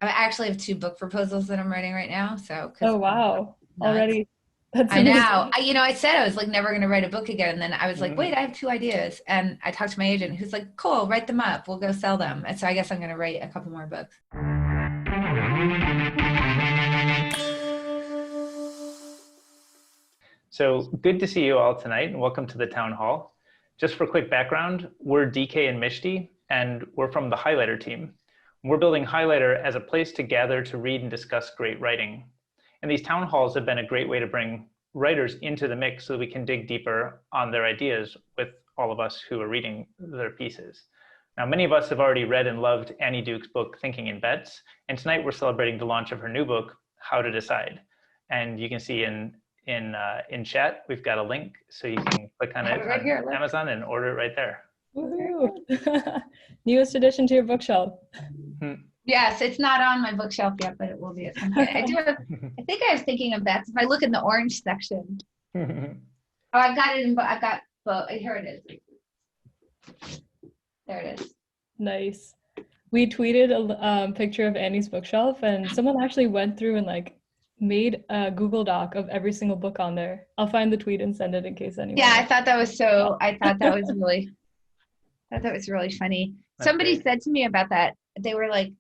I actually have two book proposals that I'm writing right now. So, because Oh, wow. nuts. Already. That's I know. amazing. I said I was like never going to write a book again. And then I was like, wait, Mhm. I have two ideas. And I talked to my agent who's like, cool, write them up. We'll go sell them. And so I guess I'm going to write a couple more books. So good to see you all tonight, and welcome to the town hall. Just for quick background, we're DK and Mishti, and we're from the Highlighter team. We're building Highlighter as a place to gather to read and discuss great writing. And these town halls have been a great way to bring writers into the mix so that we can dig deeper on their ideas with all of us who are reading their pieces. Now, many of us have already read and loved Annie Duke's book, Thinking in Bets, and tonight we're celebrating the launch of her new book, How to Decide. And you can see in chat, we've got a link, so you can click I on have it it right on here. Look. Amazon and order it right there. Woohoo. Newest addition to your bookshelf. Yes, it's not on my bookshelf yet, but it will be at some point. I think I was thinking of that. If I look in the orange section. Oh, I've got it I've got, here it is. There it is. Nice. We tweeted a picture of Annie's bookshelf, and someone actually went through and like made a Google Doc of every single book on there. I'll find the tweet and send it in case Yeah, anyone wants. I thought that was really, I thought that was really funny. That's Somebody great. said to me about that. They were like,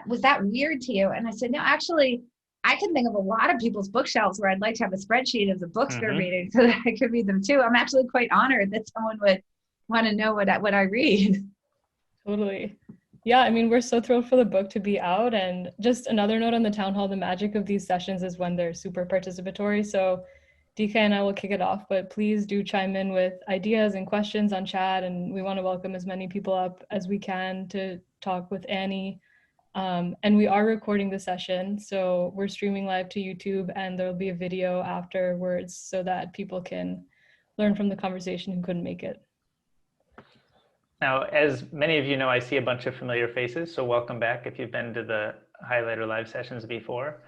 was that weird to you? And I said, no, actually, I can think of a lot of people's bookshelves where I'd like to have a spreadsheet of the books they're Mm-hmm. reading so that I could read them too. I'm actually quite honored that someone would want to know what I read. Totally. Yeah, I mean, we're so thrilled for the book to be out. And just another note on the town hall, the magic of these sessions is when they're super participatory. So DK and I will kick it off, but please do chime in with ideas and questions on chat. And we want to welcome as many people up as we can to talk with Annie. And we are recording the session, so we're streaming live to YouTube, and there'll be a video afterwards so that people can learn from the conversation who couldn't make it. Now, as many of you know, I see a bunch of familiar faces, so welcome back if you've been to the Highlighter live sessions before.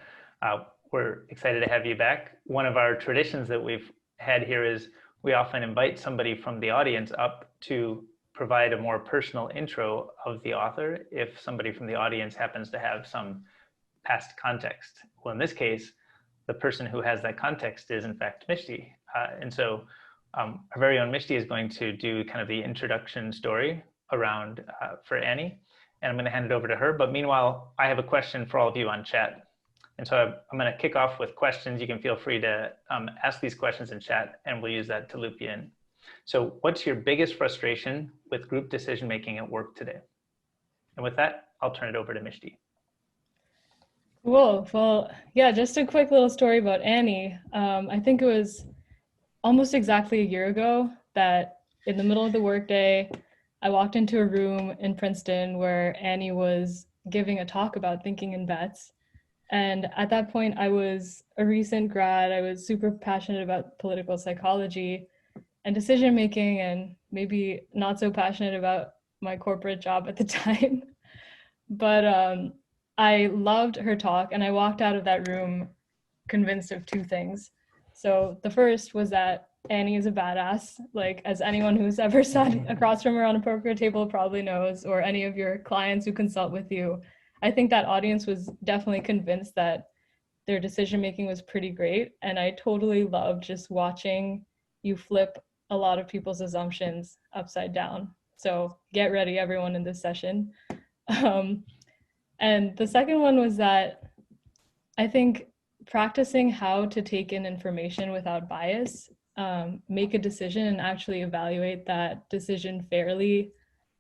We're excited to have you back. One of our traditions that we've had here is we often invite somebody from the audience up to provide a more personal intro of the author if somebody from the audience happens to have some past context. Well, in this case, the person who has that context is in fact Mishti. And so our very own Mishti is going to do kind of the introduction story around for Annie, and I'm going to hand it over to her. But meanwhile, I have a question for all of you on chat. And so I'm going to kick off with questions. You can feel free to ask these questions in chat, and we'll use that to loop you in. So what's your biggest frustration with group decision making at work today? And with that, I'll turn it over to Mishti. Cool. Well, yeah, just a quick little story about Annie. I think it was almost exactly a year ago that in the middle of the workday, I walked into a room in Princeton where Annie was giving a talk about thinking in bets. And at that point, I was a recent grad. I was super passionate about political psychology and decision making, and maybe not so passionate about my corporate job at the time. But I loved her talk, and I walked out of that room convinced of two things. So the first was that Annie is a badass, like as anyone who's ever sat across from her on a poker table probably knows, or any of your clients who consult with you. I think that audience was definitely convinced that their decision making was pretty great. And I totally loved just watching you flip a lot of people's assumptions upside down. So get ready, everyone, in this session. Um, and the second one was that I think practicing how to take in information without bias, make a decision and actually evaluate that decision fairly,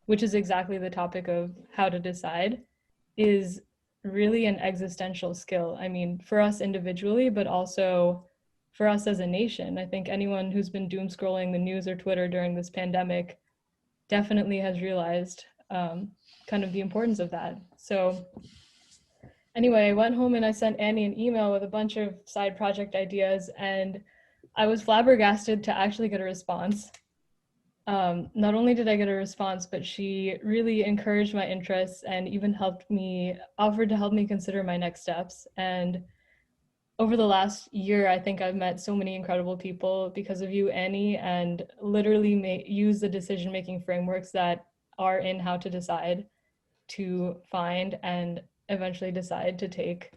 which is exactly the topic of how to decide, is really an existential skill. I mean, for us individually, but also for us as a nation. I think anyone who's been doom scrolling the news or Twitter during this pandemic definitely has realized kind of the importance of that. So anyway, I went home and I sent Annie an email with a bunch of side project ideas, and I was flabbergasted to actually get a response. Not only did I get a response, but she really encouraged my interests and even offered to help me consider my next steps. And over the last year, I think I've met so many incredible people because of you, Annie, and literally use the decision-making frameworks that are in How to Decide to find and eventually decide to take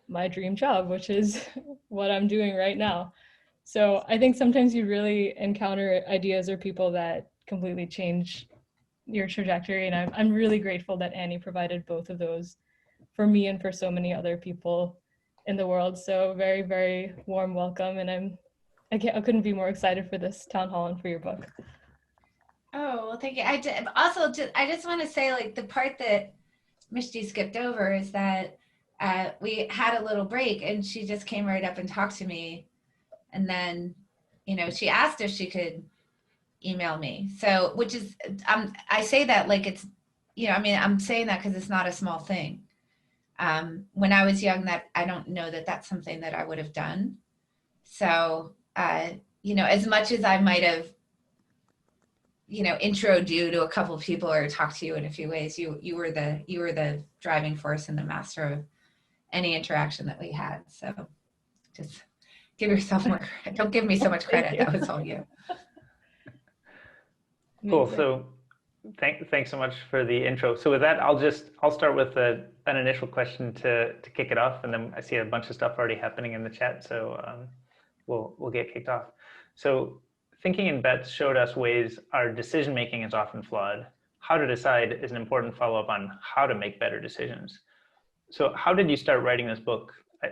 my dream job, which is what I'm doing right now. So I think sometimes you really encounter ideas or people that completely change your trajectory. And I'm really grateful that Annie provided both of those for me and for so many other people in the world. So very, very warm welcome. And I couldn't be more excited for this town hall and for your book. Oh, well, thank you. I just want to say, like, the part that Mishti skipped over is that we had a little break and she just came right up and talked to me. And then, she asked if she could email me. So, which is, I say that like it's, I'm saying that because it's not a small thing. When I was young, that I don't know that that's something that I would have done. So, as much as I might have, introed you to a couple of people or talked to you in a few ways, you were the driving force and the master of any interaction that we had. So just give yourself more credit. Don't give me so much credit. That was all you. Cool. So thanks so much for the intro. So with that, I'll start with an initial question to kick it off, and then I see a bunch of stuff already happening in the chat. So we'll get kicked off. So thinking in bets showed us ways our decision making is often flawed. How to decide is an important follow-up on how to make better decisions. So how did you start writing this book?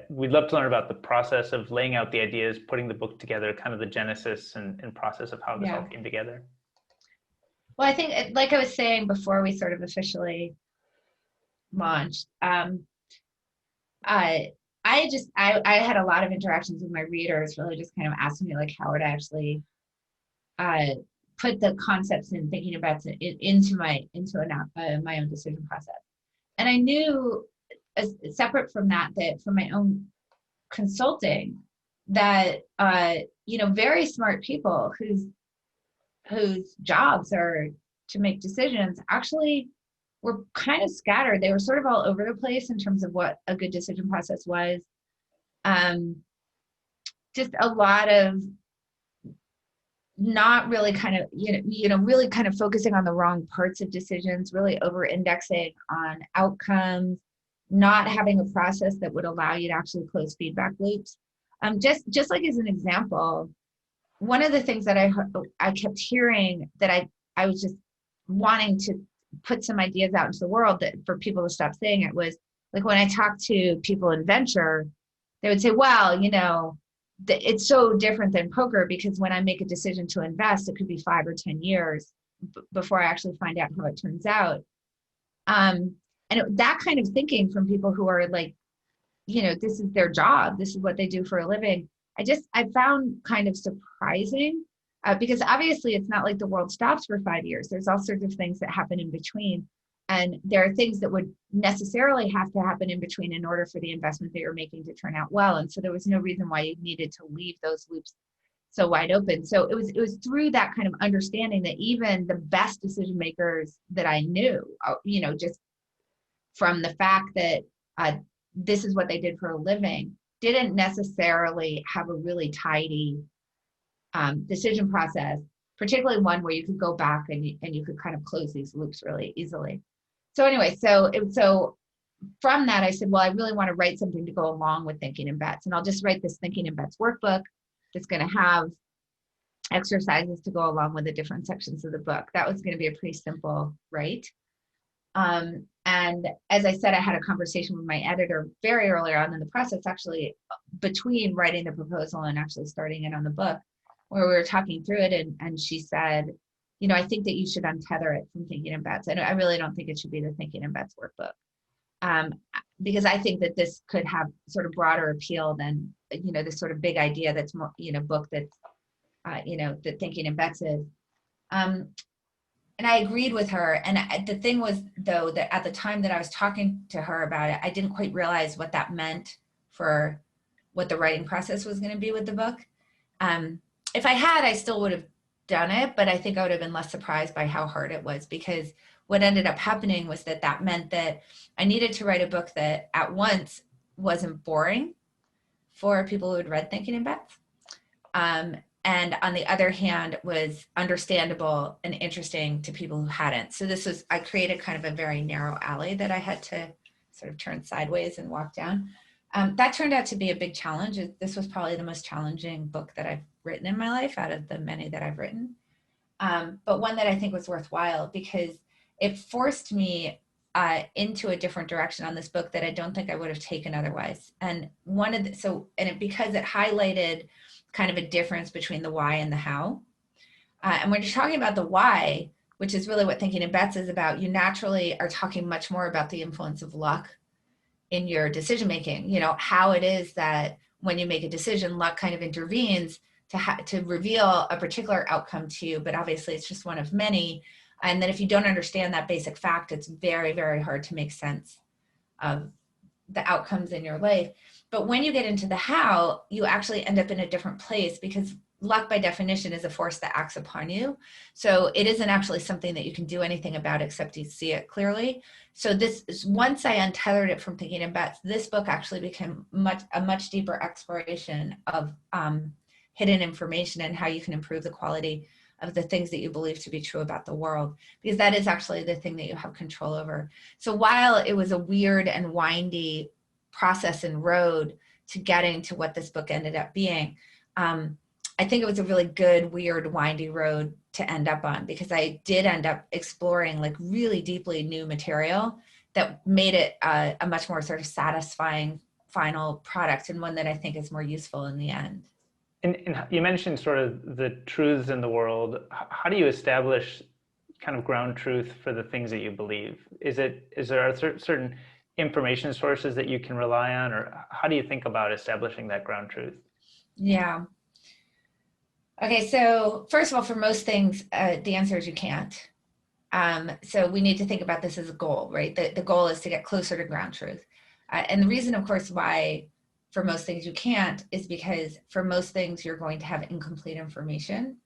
We'd love to learn about the process of laying out the ideas, putting the book together, kind of the genesis and process of how this all came together. Well, I think, like I was saying before we sort of officially launched, I had a lot of interactions with my readers, really just kind of asking me, like, how would I actually put the concepts in thinking about it into my own decision process. And I knew, separate from that from my own consulting, that very smart people whose jobs are to make decisions actually were kind of scattered. They were sort of all over the place in terms of what a good decision process was. Just a lot of not really kind of, really kind of focusing on the wrong parts of decisions, really over indexing on outcomes, not having a process that would allow you to actually close feedback loops. Just like as an example, one of the things that I kept hearing that I was just wanting to put some ideas out into the world that for people to stop saying it was, like, when I talk to people in venture, they would say, well, it's so different than poker because when I make a decision to invest, it could be 5 or 10 years before I actually find out how it turns out. That kind of thinking from people who are like, this is their job, this is what they do for a living, I found kind of surprising because obviously it's not like the world stops for 5 years. There's all sorts of things that happen in between. And there are things that would necessarily have to happen in between in order for the investment that you're making to turn out well. And so there was no reason why you needed to leave those loops so wide open. So it was through that kind of understanding that even the best decision makers that I knew, just from the fact that this is what they did for a living, didn't necessarily have a really tidy decision process, particularly one where you could go back and you could kind of close these loops really easily. So anyway, so from that, I said, well, I really want to write something to go along with Thinking in Bets. And I'll just write this Thinking in Bets workbook that's going to have exercises to go along with the different sections of the book. That was going to be a pretty simple write. And as I said, I had a conversation with my editor very early on in the process, actually between writing the proposal and actually starting it on the book, where we were talking through it. And she said, I think that you should untether it from Thinking in Bets. I really don't think it should be the Thinking in Bets workbook. Because I think that this could have sort of broader appeal than, this sort of big idea that's more, book that's, that Thinking in Bets is. And I agreed with her. And the thing was, though, that at the time that I was talking to her about it, I didn't quite realize what that meant for what the writing process was going to be with the book. If I had, I still would have done it, but I think I would have been less surprised by how hard it was, because what ended up happening was that meant that I needed to write a book that at once wasn't boring for people who had read Thinking in Bets. And on the other hand, was understandable and interesting to people who hadn't. So I created kind of a very narrow alley that I had to sort of turned sideways and walked down. That turned out to be a big challenge. This was probably the most challenging book that I've written in my life out of the many that I've written. But one that I think was worthwhile because it forced me into a different direction on this book that I don't think I would have taken otherwise. And because it highlighted kind of a difference between the why and the how. And when you're talking about the why, which is really what Thinking in Bets is about, you naturally are talking much more about the influence of luck in your decision making. You know, how it is that when you make a decision, luck kind of intervenes to reveal a particular outcome to you, but obviously it's just one of many. And then if you don't understand that basic fact, it's very, very hard to make sense of the outcomes in your life. But when you get into the how, you actually end up in a different place because luck by definition is a force that acts upon you. So it isn't actually something that you can do anything about except you see it clearly. So once I untethered it from Thinking in Bets, this book actually became a much deeper exploration of hidden information and how you can improve the quality of the things that you believe to be true about the world, because that is actually the thing that you have control over. So while it was a weird and windy process and road to getting to what this book ended up being, I think it was a really good, weird, windy road to end up on, because I did end up exploring like really deeply new material that made it a much more sort of satisfying final product, and one that I think is more useful in the end. And you mentioned sort of the truths in the world. How do you establish kind of ground truth for the things that you believe? Is there certain information sources that you can rely on, or how do you think about establishing that ground truth? Yeah. Okay, so first of all, for most things, the answer is you can't. So we need to think about this as a goal, right? The goal is to get closer to ground truth. And the reason, of course, why for most things you can't is because for most things you're going to have incomplete information,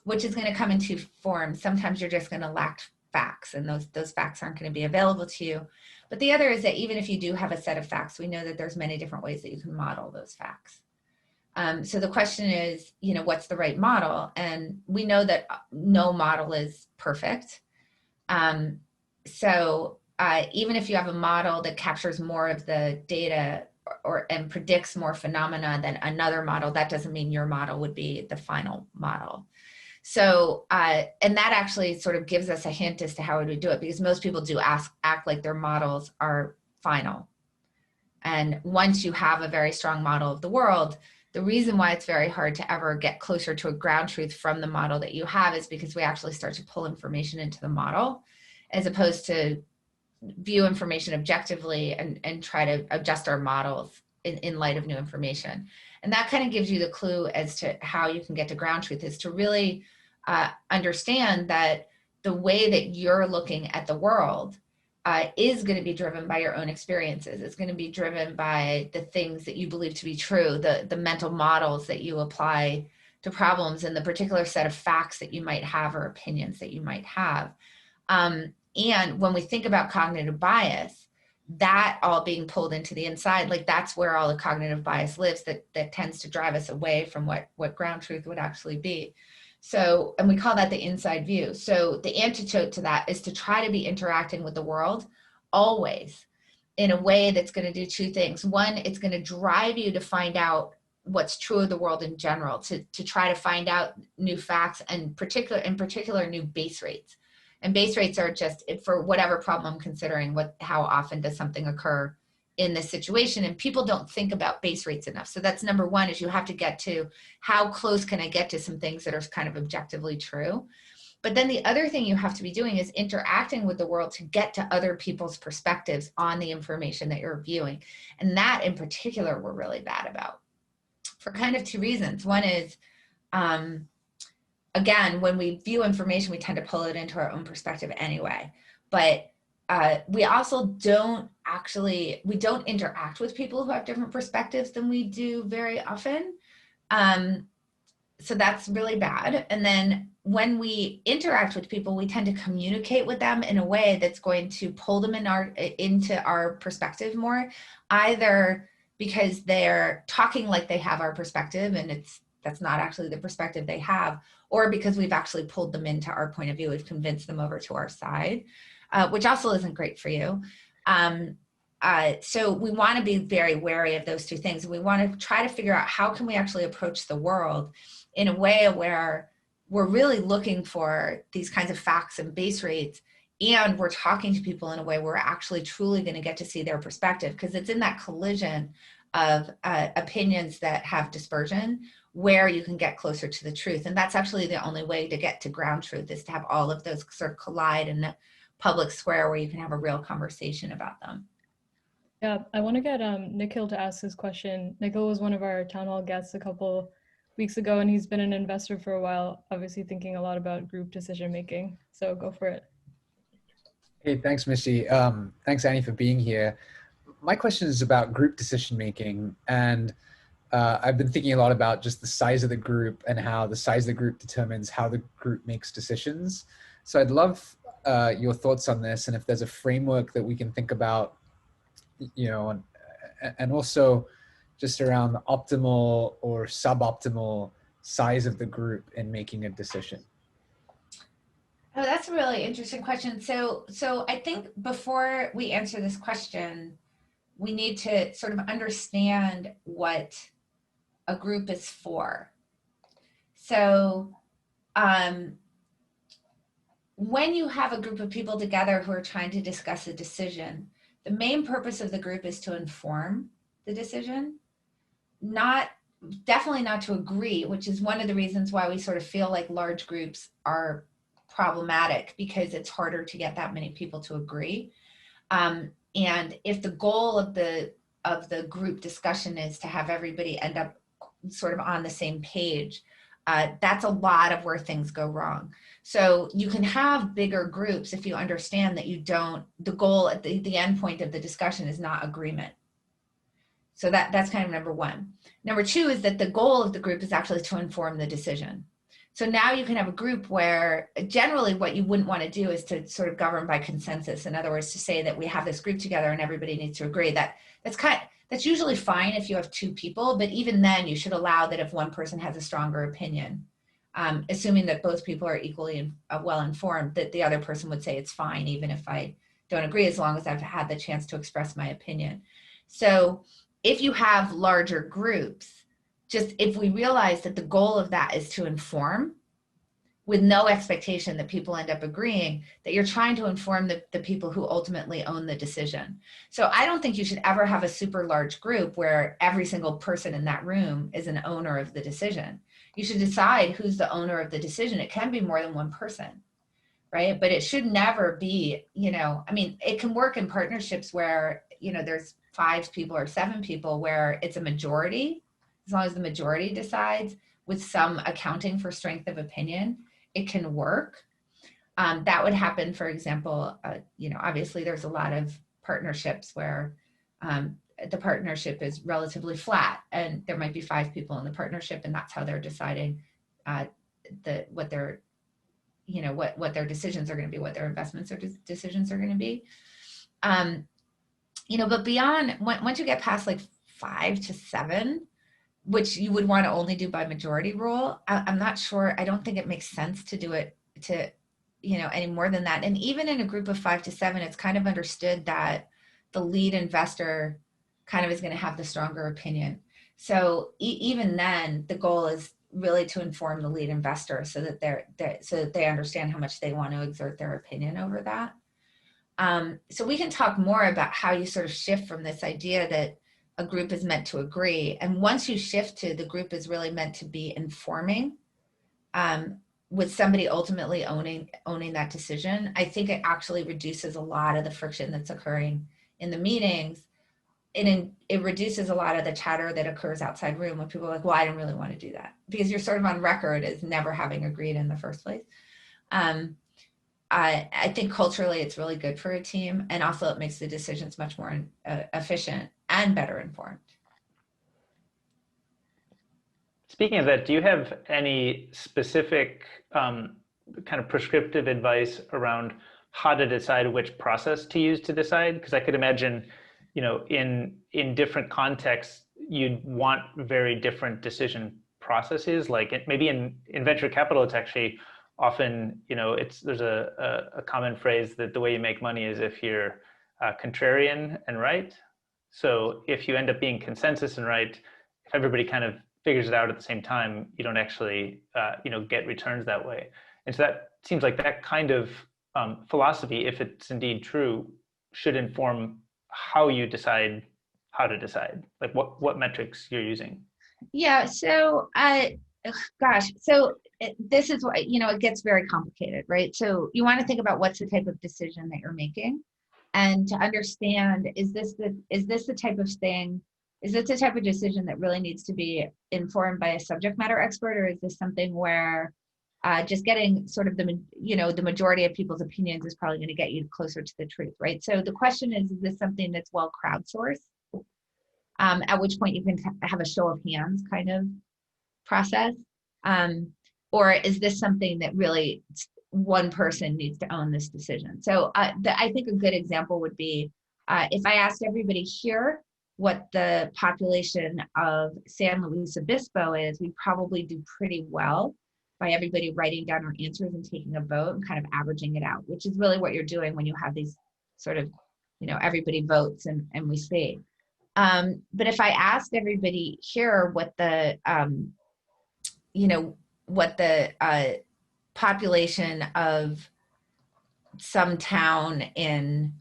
which is going to come in two forms. Sometimes you're just going to lack facts, and those facts aren't going to be available to you. But the other is that even if you do have a set of facts, we know that there's many different ways that you can model those facts. So the question is, what's the right model? And we know that no model is perfect. So even if you have a model that captures more of the data and predicts more phenomena than another model, that doesn't mean your model would be the final model. So, and that actually sort of gives us a hint as to how we would do it, because most people do act like their models are final. And once you have a very strong model of the world, the reason why it's very hard to ever get closer to a ground truth from the model that you have is because we actually start to pull information into the model, as opposed to view information objectively and try to adjust our models in light of new information. And that kind of gives you the clue as to how you can get to ground truth, is to really understand that the way that you're looking at the world is going to be driven by your own experiences. It's going to be driven by the things that you believe to be true, the mental models that you apply to problems, and the particular set of facts that you might have or opinions that you might have. And when we think about cognitive bias, that all being pulled into the inside, like that's where all the cognitive bias lives, that tends to drive us away from what ground truth would actually be. So, and we call that the inside view. So the antidote to that is to try to be interacting with the world always in a way that's going to do two things. One, it's going to drive you to find out what's true of the world in general, to try to find out new facts, and in particular new base rates. And base rates are just for whatever problem I'm considering, how often does something occur in this situation? And people don't think about base rates enough. So that's number one, is you have to get to how close can I get to some things that are kind of objectively true. But then the other thing you have to be doing is interacting with the world to get to other people's perspectives on the information that you're viewing. And that in particular, we're really bad about, for kind of two reasons. One is, again, when we view information, we tend to pull it into our own perspective anyway. But we also don't interact with people who have different perspectives than we do very often. So that's really bad. And then when we interact with people, we tend to communicate with them in a way that's going to pull them into our perspective more, either because they're talking like they have our perspective and that's not actually the perspective they have, or because we've actually pulled them into our point of view, we've convinced them over to our side, which also isn't great for you. So we want to be very wary of those two things. We want to try to figure out how can we actually approach the world in a way where we're really looking for these kinds of facts and base rates, and we're talking to people in a way where we're actually truly going to get to see their perspective, because it's in that collision of opinions that have dispersion where you can get closer to the truth. And that's actually the only way to get to ground truth, is to have all of those sort of collide in the public square where you can have a real conversation about them. Yeah, I want to get Nikhil to ask this question. Nikhil was one of our town hall guests a couple weeks ago, and he's been an investor for a while, obviously thinking a lot about group decision making. So go for it. Hey, thanks, Missy. Thanks, Annie, for being here. My question is about group decision making, and I've been thinking a lot about just the size of the group and how the size of the group determines how the group makes decisions. So I'd love your thoughts on this, and if there's a framework that we can think about, you know, and also just around the optimal or suboptimal size of the group in making a decision. Oh, that's a really interesting question. So I think before we answer this question, we need to sort of understand what a group is for. So when you have a group of people together who are trying to discuss a decision, the main purpose of the group is to inform the decision, definitely not to agree, which is one of the reasons why we sort of feel like large groups are problematic, because it's harder to get that many people to agree. And if the goal of the group discussion is to have everybody end up sort of on the same page, that's a lot of where things go wrong. So you can have bigger groups if you understand that the goal at the end point of the discussion is not agreement. So that's kind of number one. Number two is that the goal of the group is actually to inform the decision. So now you can have a group where generally what you wouldn't want to do is to sort of govern by consensus. In other words, to say that we have this group together and everybody needs to agree. That's usually fine if you have two people, but even then you should allow that if one person has a stronger opinion, assuming that both people are equally well informed, that the other person would say it's fine, even if I don't agree, as long as I've had the chance to express my opinion. So if you have larger groups, just if we realize that the goal of that is to inform with no expectation that people end up agreeing, that you're trying to inform the people who ultimately own the decision. So I don't think you should ever have a super large group where every single person in that room is an owner of the decision. You should decide who's the owner of the decision. It can be more than one person, right? But it should never be, it can work in partnerships where, there's 5 people or 7 people where it's a majority. As long as the majority decides with some accounting for strength of opinion, it can work. That would happen, for example, obviously there's a lot of partnerships where the partnership is relatively flat and there might be 5 people in the partnership and that's how they're deciding what their decisions are going to be, what their investments or decisions are going to be. But beyond, once you get past like 5 to 7, which you would want to only do by majority rule, I'm not sure. I don't think it makes sense to do it to, any more than that. And even in a group of 5 to 7, it's kind of understood that the lead investor kind of is going to have the stronger opinion. So even then, the goal is really to inform the lead investor so that they understand how much they want to exert their opinion over that. So we can talk more about how you sort of shift from this idea that a group is meant to agree. And once you shift to the group is really meant to be informing, with somebody ultimately owning that decision, I think it actually reduces a lot of the friction that's occurring in the meetings. It reduces a lot of the chatter that occurs outside room when people are like, well, I didn't really want to do that, because you're sort of on record as never having agreed in the first place. I think culturally it's really good for a team, and also it makes the decisions much more efficient and better informed. Speaking of that, do you have any specific kind of prescriptive advice around how to decide which process to use to decide? Because I could imagine, in different contexts, you'd want very different decision processes. Like maybe in venture capital, it's actually often, there's a common phrase that the way you make money is if you're contrarian and right. So if you end up being consensus and right, if everybody kind of figures it out at the same time, you don't actually get returns that way. And so that seems like that kind of philosophy, if it's indeed true, should inform how you decide how to decide, like what metrics you're using. Yeah. So, gosh, so this is what, it gets very complicated, right? So you want to think about what's the type of decision that you're making, and to understand, is this the type of thing, is this the type of decision that really needs to be informed by a subject matter expert, or is this something where just getting sort of the majority of people's opinions is probably going to get you closer to the truth, right? So the question is this something that's well crowdsourced? At which point you can have a show of hands kind of process. Or is this something that really one person needs to own this decision? So I think a good example would be if I asked everybody here what the population of San Luis Obispo is, we probably do pretty well by everybody writing down our answers and taking a vote and kind of averaging it out, which is really what you're doing when you have these sort of, everybody votes and we see. But if I asked everybody here what the population of some town in,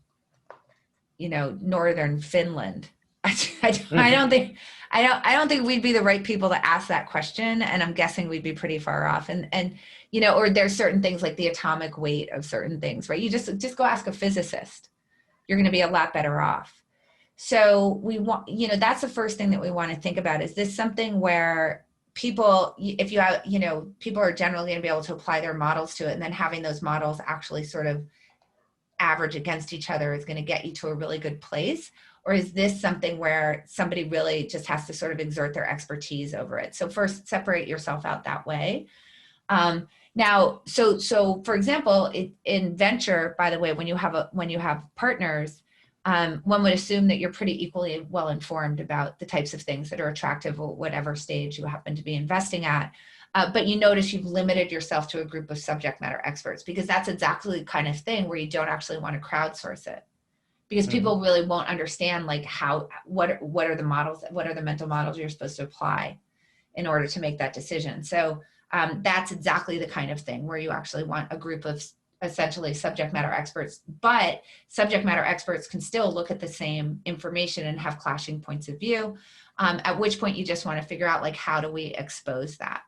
northern Finland, I don't think we'd be the right people to ask that question, and I'm guessing we'd be pretty far off. And or there's certain things like the atomic weight of certain things, right? You just go ask a physicist. You're going to be a lot better off. So we want, that's the first thing that we want to think about. Is this something where people, if you have, people are generally going to be able to apply their models to it, and then having those models actually sort of average against each other is going to get you to a really good place? Or is this something where somebody really just has to sort of exert their expertise over it? So first, separate yourself out that way. Now, so for example, in venture, by the way, when you have partners, one would assume that you're pretty equally well informed about the types of things that are attractive at whatever stage you happen to be investing at. But you notice you've limited yourself to a group of subject matter experts, because that's exactly the kind of thing where you don't actually want to crowdsource it, because people really won't understand like what are the models, what are the mental models you're supposed to apply in order to make that decision. So that's exactly the kind of thing where you actually want a group of essentially subject matter experts, but subject matter experts can still look at the same information and have clashing points of view, at which point you just want to figure out like, how do we expose that?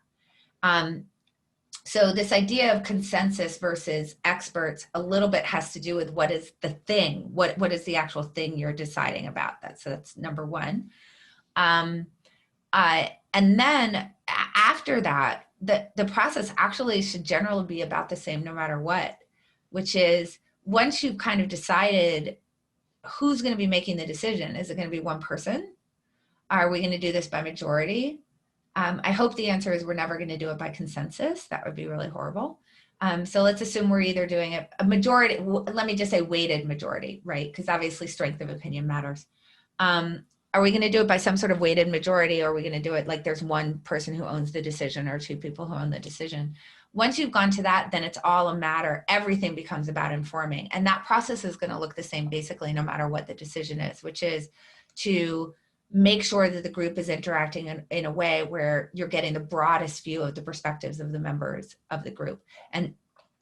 So this idea of consensus versus experts a little bit has to do with what is the thing, what is the actual thing you're deciding about. That's number one. And then after that, the process actually should generally be about the same no matter what, which is once you've kind of decided who's going to be making the decision, is it going to be one person? Are we going to do this by majority? I hope the answer is we're never going to do it by consensus. That would be really horrible. So let's assume we're either doing a majority, let me just say weighted majority, right? Because obviously strength of opinion matters. Are we going to do it by some sort of weighted majority, or are we going to do it like there's one person who owns the decision or two people who own the decision? Once you've gone to that, then it's all a matter, everything becomes about informing. And that process is going to look the same basically no matter what the decision is, which is to make sure that the group is interacting in a way where you're getting the broadest view of the perspectives of the members of the group. And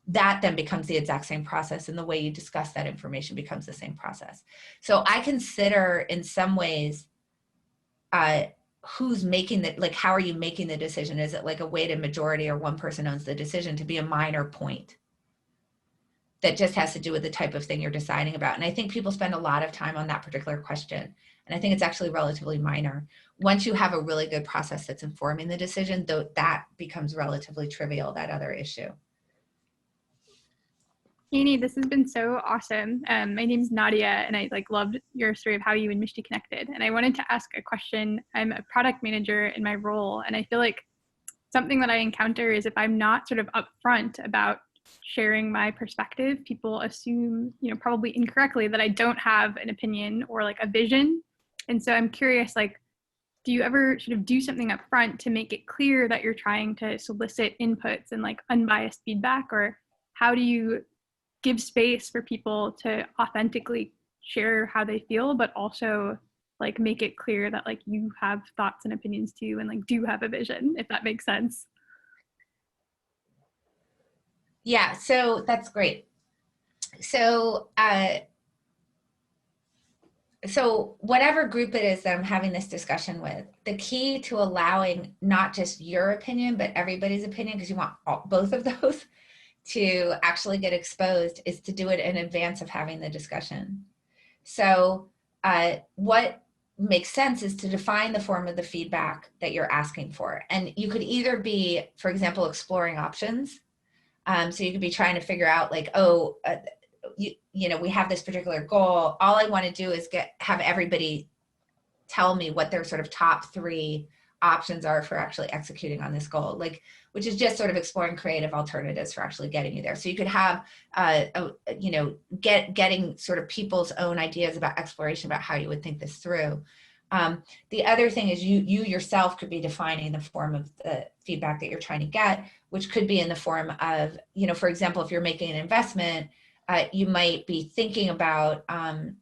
that then becomes the exact same process, and the way you discuss that information becomes the same process. So I consider in some ways, who's making the, like, how are you making the decision? Is it like a weighted majority or one person owns the decision, to be a minor point that just has to do with the type of thing you're deciding about. And I think people spend a lot of time on that particular question. And I think it's actually relatively minor. Once you have a really good process that's informing the decision, though, that becomes relatively trivial, that other issue. Annie, this has been so awesome. My name is Nadia, and I loved your story of how you and Mishti connected. And I wanted to ask a question. I'm a product manager in my role, and I feel like something that I encounter is if I'm not sort of upfront about sharing my perspective, people assume, probably incorrectly, that I don't have an opinion or like a vision. And so I'm curious, do you ever sort of do something up front to make it clear that you're trying to solicit inputs and unbiased feedback? Or how do you give space for people to authentically share how they feel, but also like make it clear that like you have thoughts and opinions too, and like do have a vision, if that makes sense. Yeah, so that's great. So, so whatever group it is that I'm having this discussion with, the key to allowing not just your opinion, but everybody's opinion, because you want both of those to actually get exposed, is to do it in advance of having the discussion. So what makes sense is to define the form of the feedback that you're asking for. And you could either be, for example, exploring options. So you could be trying to figure out like, oh, you know, we have this particular goal. All I want to do is have everybody tell me what their sort of top 3 options are for actually executing on this goal, like, which is just sort of exploring creative alternatives for actually getting you there. So you could have, you know, getting sort of people's own ideas about exploration, about how you would think this through. The other thing is you yourself could be defining the form of the feedback that you're trying to get, which could be in the form of, you know, for example, if you're making an investment, you might be thinking about,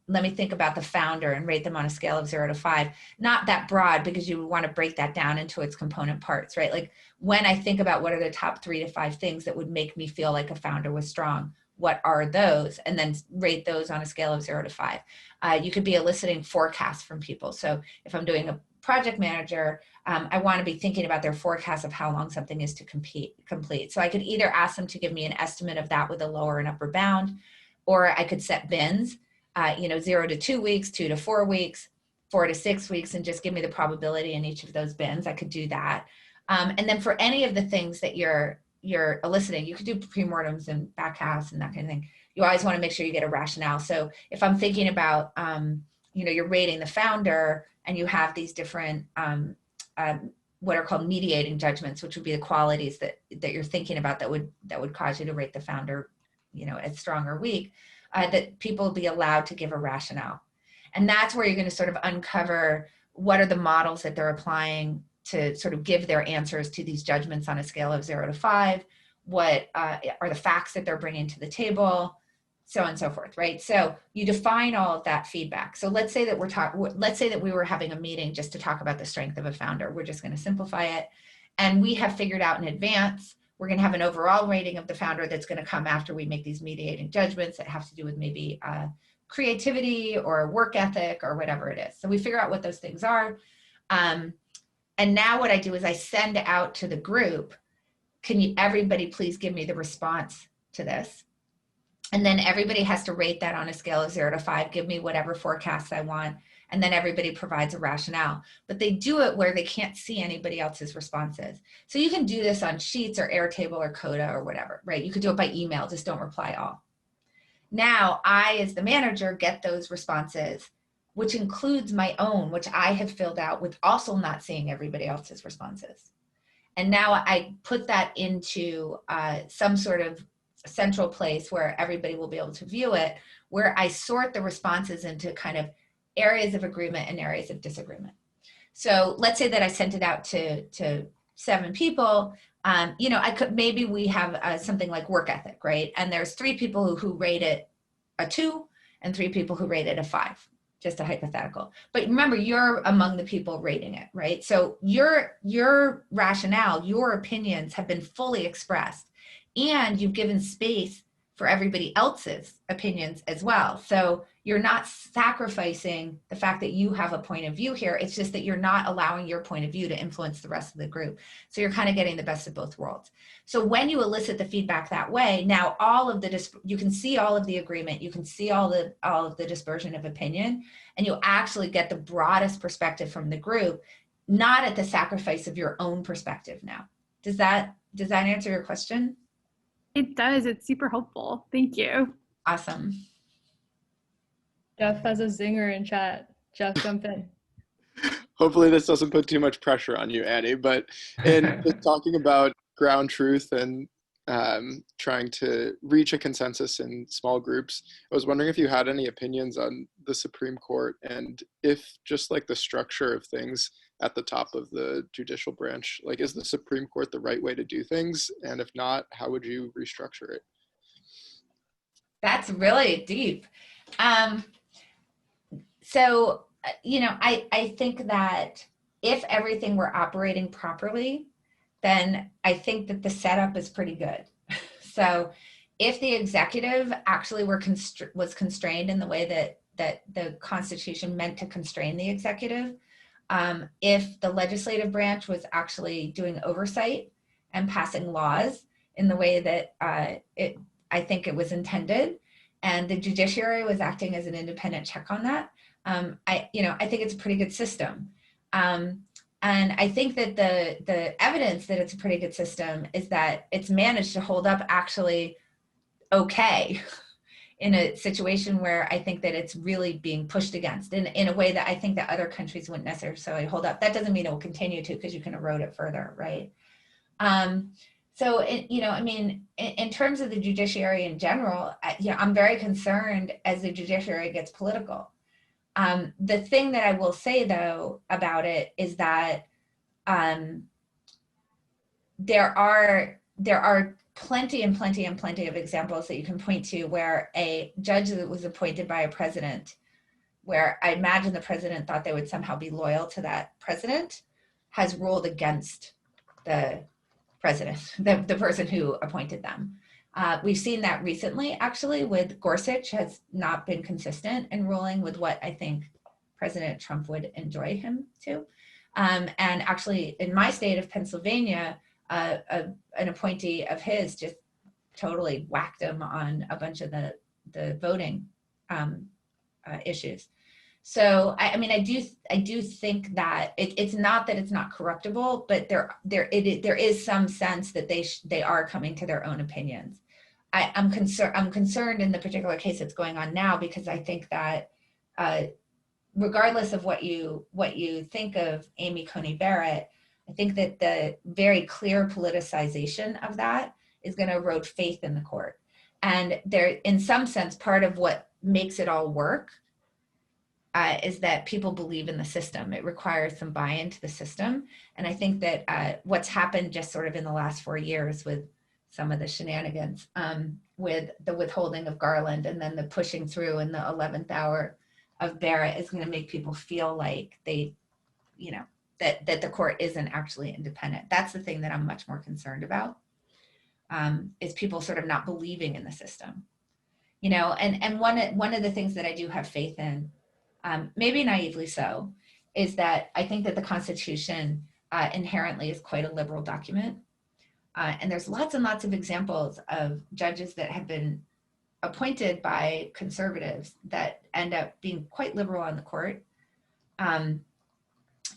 let me think about the founder and rate them on a scale of 0 to 5. Not that broad, because you want to break that down into its component parts, right? Like when I think about what are the top 3 to 5 things that would make me feel like a founder was strong, what are those? And then rate those on a scale of 0 to 5. You could be eliciting forecasts from people. So if I'm doing a project manager, I want to be thinking about their forecast of how long something is to complete. So I could either ask them to give me an estimate of that with a lower and upper bound, or I could set bins, you know, 0 to 2 weeks, 2 to 4 weeks, 4 to 6 weeks, and just give me the probability in each of those bins. I could do that. And then for any of the things that you're eliciting, you could do premortems and backcasts and that kind of thing. You always want to make sure you get a rationale. So if I'm thinking about, you know, you're rating the founder and you have these different, what are called mediating judgments, which would be the qualities that you're thinking about that would cause you to rate the founder, you know, as strong or weak, that people will be allowed to give a rationale. And that's where you're going to sort of uncover what are the models that they're applying to sort of give their answers to these judgments on a scale of 0 to 5, what are the facts that they're bringing to the table, so on and so forth, right? So you define all of that feedback. So let's say that let's say that we were having a meeting just to talk about the strength of a founder. We're just going to simplify it. And we have figured out in advance, we're going to have an overall rating of the founder that's going to come after we make these mediating judgments that have to do with maybe creativity or work ethic or whatever it is. So we figure out what those things are. And now what I do is I send out to the group, everybody please give me the response to this? And then everybody has to rate that on a scale of 0 to 5, give me whatever forecasts I want. And then everybody provides a rationale, but they do it where they can't see anybody else's responses. So you can do this on Sheets or Airtable or Coda or whatever, right? You could do it by email, just don't reply all. Now I, as the manager, get those responses, which includes my own, which I have filled out with also not seeing everybody else's responses. And now I put that into some sort of central place where everybody will be able to view it, where I sort the responses into kind of areas of agreement and areas of disagreement. So let's say that I sent it out to 7 people. You know, maybe we have something like work ethic, right? And there's 3 people who rate it a 2 and 3 people who rate it a 5. Just a hypothetical. But remember, you're among the people rating it, right? So your rationale, your opinions have been fully expressed, and you've given space for everybody else's opinions as well. So you're not sacrificing the fact that you have a point of view here. It's just that you're not allowing your point of view to influence the rest of the group. So you're kind of getting the best of both worlds. So when you elicit the feedback that way, now you can see all of the agreement, you can see all of the dispersion of opinion, and you actually get the broadest perspective from the group, not at the sacrifice of your own perspective now. Does that answer your question? It does. It's super helpful. Thank you. Awesome. Jeff has a zinger in chat. Jeff, jump in. Hopefully this doesn't put too much pressure on you, Annie, but in talking about ground truth and trying to reach a consensus in small groups, I was wondering if you had any opinions on the Supreme Court, and if just like the structure of things at the top of the judicial branch, like, is the Supreme Court the right way to do things? And if not, how would you restructure it? That's really deep. So, I think that if everything were operating properly, then I think that the setup is pretty good. So if the executive actually was constrained in the way that the Constitution meant to constrain the executive, if the legislative branch was actually doing oversight and passing laws in the way that I think it was intended, and the judiciary was acting as an independent check on that, I think it's a pretty good system. And I think that the evidence that it's a pretty good system is that it's managed to hold up actually okay in a situation where I think that it's really being pushed against in a way that I think that other countries wouldn't necessarily hold up. That doesn't mean it will continue to, because you can erode it further, right? In terms of the judiciary in general, I'm very concerned as the judiciary gets political. The thing that I will say, though, about it is that there are plenty of examples that you can point to where a judge that was appointed by a president, where I imagine the president thought they would somehow be loyal to that president, has ruled against the president, the person who appointed them. We've seen that recently, actually, with Gorsuch has not been consistent in ruling with what I think President Trump would enjoy him to. And actually, in my state of Pennsylvania, an appointee of his just totally whacked him on a bunch of the voting issues. So I do think that it's not that it's not corruptible, but there is some sense that they are coming to their own opinions. I'm concerned in the particular case that's going on now, because I think that regardless of what you think of Amy Coney Barrett, I think that the very clear politicization of that is going to erode faith in the court. And there, in some sense, part of what makes it all work is that people believe in the system. It requires some buy-in to the system. And I think that what's happened just sort of in the last 4 years with some of the shenanigans with the withholding of Garland and then the pushing through in the 11th hour of Barrett is going to make people feel like they, that the court isn't actually independent. That's the thing that I'm much more concerned about, is people sort of not believing in the system. And one of the things that I do have faith in, maybe naively so, is that I think that the Constitution inherently is quite a liberal document. And there's lots and lots of examples of judges that have been appointed by conservatives that end up being quite liberal on the court.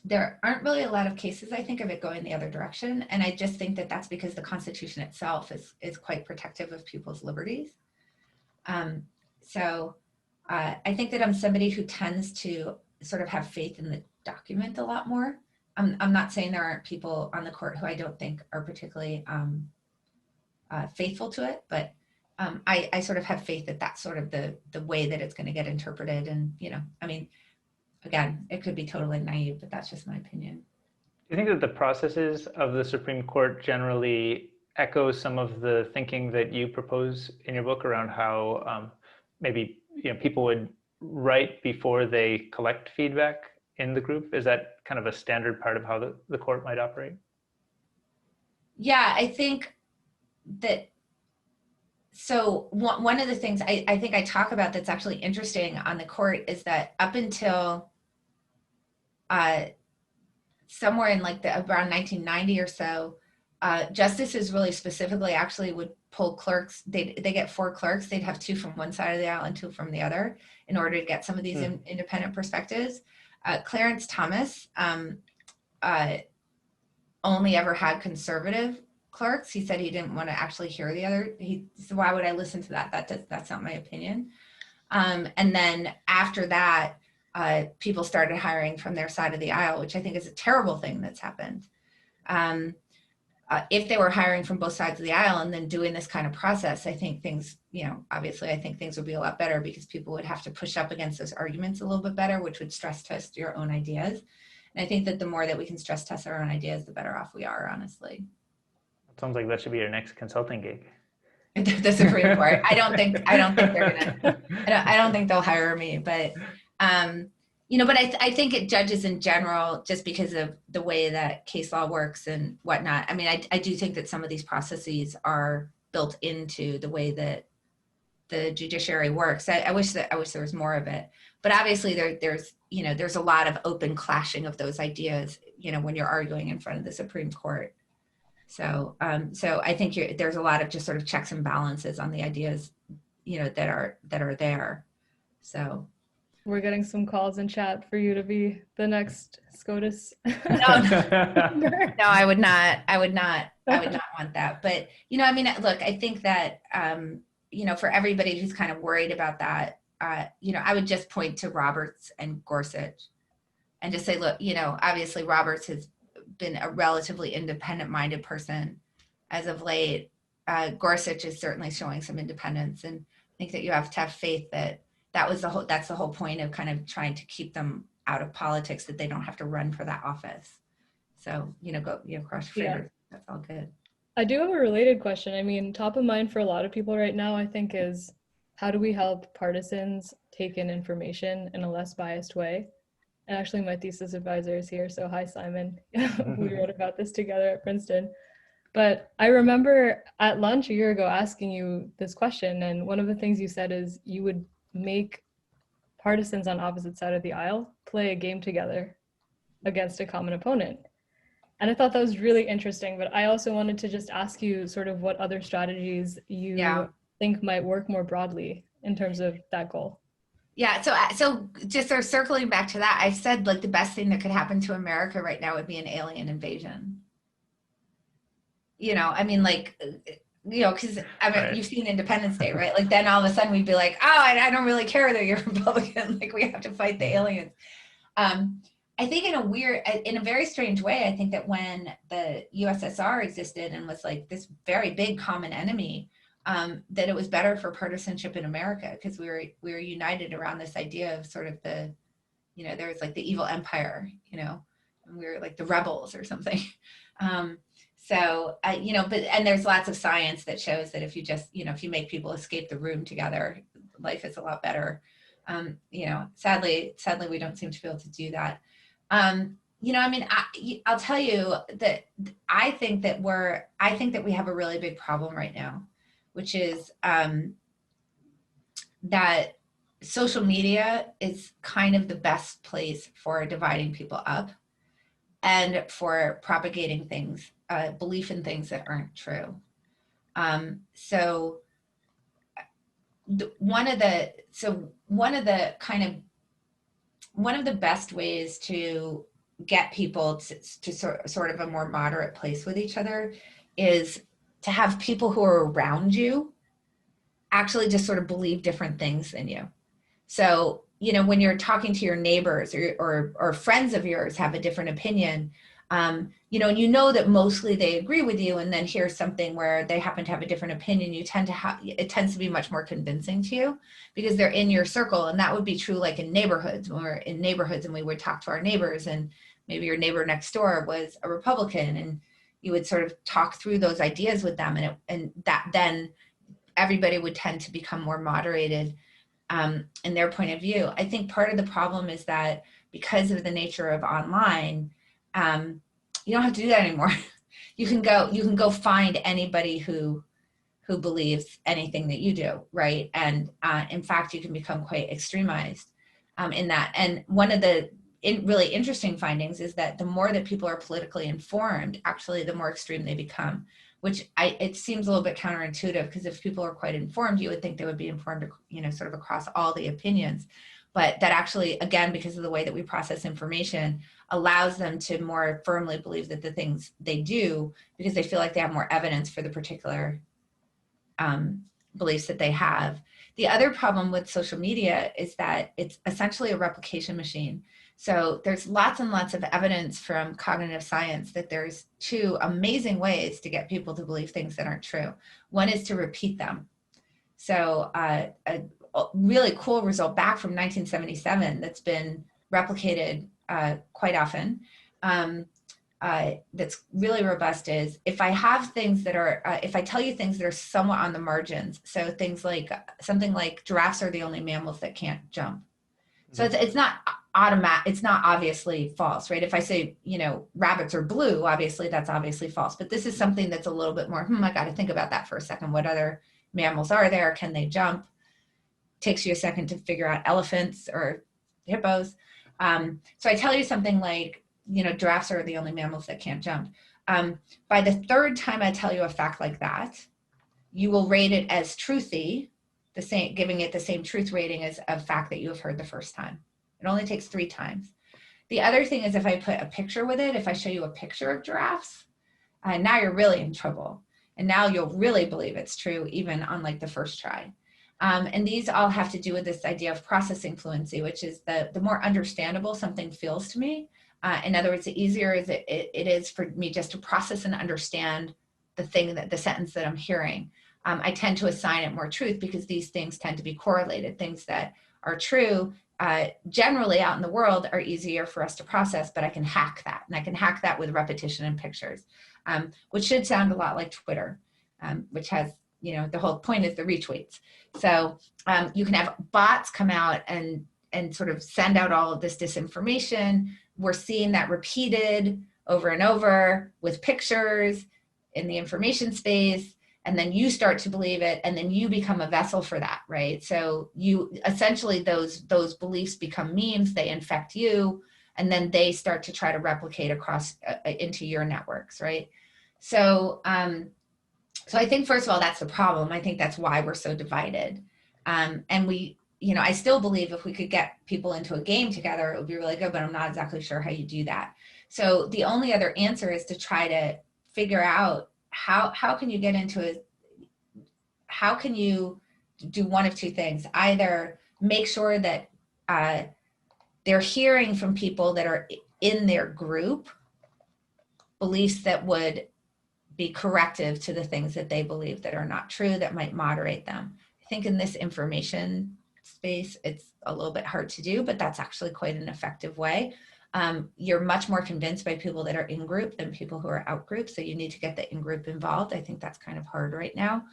There aren't really a lot of cases, I think, of it going the other direction. And I just think that that's because the Constitution itself is quite protective of people's liberties. So I think that I'm somebody who tends to sort of have faith in the document a lot more. I'm not saying there aren't people on the court who I don't think are particularly faithful to it, but I sort of have faith that that's sort of the way that it's going to get interpreted. And, again, it could be totally naive, but that's just my opinion. Do you think that the processes of the Supreme Court generally echo some of the thinking that you propose in your book around how maybe people would write before they collect feedback in the group? Is that kind of a standard part of how the court might operate? Yeah, I think that. So one of the things I think I talk about that's actually interesting on the court is that up until somewhere in like around 1990 or so, justices really specifically actually would pull clerks. They get 4 clerks. They'd have 2 from one side of the aisle and 2 from the other in order to get some of these independent perspectives. Clarence Thomas only ever had conservative clerks. He said he didn't want to actually hear the other. He said, why would I listen to that? That's not my opinion. And then after that, people started hiring from their side of the aisle, which I think is a terrible thing that's happened. If they were hiring from both sides of the aisle and then doing this kind of process, I think things, obviously I think things would be a lot better, because people would have to push up against those arguments a little bit better, which would stress test your own ideas. And I think that the more that we can stress test our own ideas, the better off we are, honestly. Sounds like that should be your next consulting gig. The Supreme Court. I don't think they're gonna. I don't think they'll hire me. But But I think it judges in general, just because of the way that case law works and whatnot. I mean, I do think that some of these processes are built into the way that the judiciary works. I wish there was more of it, but obviously there's a lot of open clashing of those ideas, when you're arguing in front of the Supreme Court. So I think there's a lot of just sort of checks and balances on the ideas, that are there. So. We're getting some calls in chat for you to be the next SCOTUS. No, I would not want that. But, look, I think that, for everybody who's kind of worried about that, I would just point to Roberts and Gorsuch and just say, look, obviously Roberts has been a relatively independent-minded person as of late. Gorsuch is certainly showing some independence, and I think that you have to have faith that that's the whole point of kind of trying to keep them out of politics, that they don't have to run for that office. So, cross your fingers. That's all good. I do have a related question. I mean, top of mind for a lot of people right now, I think, is how do we help partisans take in information in a less biased way? And actually my thesis advisor is here, so hi, Simon. We wrote about this together at Princeton. But I remember at lunch a year ago asking you this question, and one of the things you said is you would make partisans on opposite side of the aisle play a game together against a common opponent. And I thought that was really interesting, but I also wanted to just ask you sort of what other strategies you think might work more broadly in terms of that goal. Yeah, so just sort of circling back to that, I said like the best thing that could happen to America right now would be an alien invasion. Because Right. You've seen Independence Day, right? Like then all of a sudden we'd be like, oh, I don't really care that you're Republican. Like we have to fight the aliens. I think in a very strange way, I think that when the USSR existed and was like this very big common enemy, that it was better for partisanship in America because we were united around this idea of sort of there was like the evil empire, and we were like the rebels or something. And there's lots of science that shows that if you just, if you make people escape the room together, life is a lot better. Sadly, we don't seem to be able to do that. I'll tell you that I think that we have a really big problem right now, which is that social media is kind of the best place for dividing people up and for propagating things, belief in things that aren't true. One of the best ways to get people to sort of a more moderate place with each other is to have people who are around you actually just sort of believe different things than you. So, when you're talking to your neighbors or friends of yours have a different opinion, and that mostly they agree with you, and then here's something where they happen to have a different opinion, it tends to be much more convincing to you because they're in your circle. And that would be true like in neighborhoods, when we're in neighborhoods and we would talk to our neighbors, and maybe your neighbor next door was a Republican, and you would sort of talk through those ideas with them, and that then everybody would tend to become more moderated in their point of view. I think part of the problem is that because of the nature of online, you don't have to do that anymore. You can go find anybody who believes anything that you do, right? And in fact, you can become quite extremized in that. And one of the really interesting findings is that the more that people are politically informed, actually, the more extreme they become. Which it seems a little bit counterintuitive, because if people are quite informed, you would think they would be informed, sort of across all the opinions. But that actually, again, because of the way that we process information, allows them to more firmly believe that the things they do, because they feel like they have more evidence for the particular beliefs that they have. The other problem with social media is that it's essentially a replication machine. So there's lots and lots of evidence from cognitive science that there's two amazing ways to get people to believe things that aren't true. One is to repeat them. So a really cool result back from 1977 that's been replicated quite often, that's really robust, is if I have things that are, if I tell you things that are somewhat on the margins, so things like something like giraffes are the only mammals that can't jump. So it's not automatic, it's not obviously false, right? If I say, rabbits are blue, obviously that's obviously false. But this is something that's a little bit more, I got to think about that for a second. What other mammals are there? Can they jump? Takes you a second to figure out elephants or hippos. So I tell you something like, giraffes are the only mammals that can't jump. By the third time I tell you a fact like that, you will rate it as truthy, giving it the same truth rating as a fact that you have heard the first time. It only takes 3 times. The other thing is if I put a picture with it, if I show you a picture of giraffes, now you're really in trouble. And now you'll really believe it's true, even on like the first try. And these all have to do with this idea of processing fluency, which is the more understandable something feels to me. In other words, the easier it is for me just to process and understand the sentence that I'm hearing. I tend to assign it more truth because these things tend to be correlated. Things that are true generally out in the world are easier for us to process, but I can hack that. And I can hack that with repetition and pictures, which should sound a lot like Twitter, which has, the whole point is the retweets. So you can have bots come out and sort of send out all of this disinformation. We're seeing that repeated over and over with pictures in the information space. And then you start to believe it, and then you become a vessel for that, right? So you essentially those beliefs become memes, they infect you, and then they start to try to replicate across into your networks, right? So so I think first of all, that's the problem. I think that's why we're so divided. And we, I still believe if we could get people into a game together, it would be really good, but I'm not exactly sure how you do that. So the only other answer is to try to figure out how can you get into how can you do one of 2 things? Either make sure that they're hearing from people that are in their group beliefs that would be corrective to the things that they believe that are not true, that might moderate them. I think in this information space, it's a little bit hard to do, but that's actually quite an effective way. You're much more convinced by people that are in group than people who are out group. So you need to get the in group involved. I think that's kind of hard right now.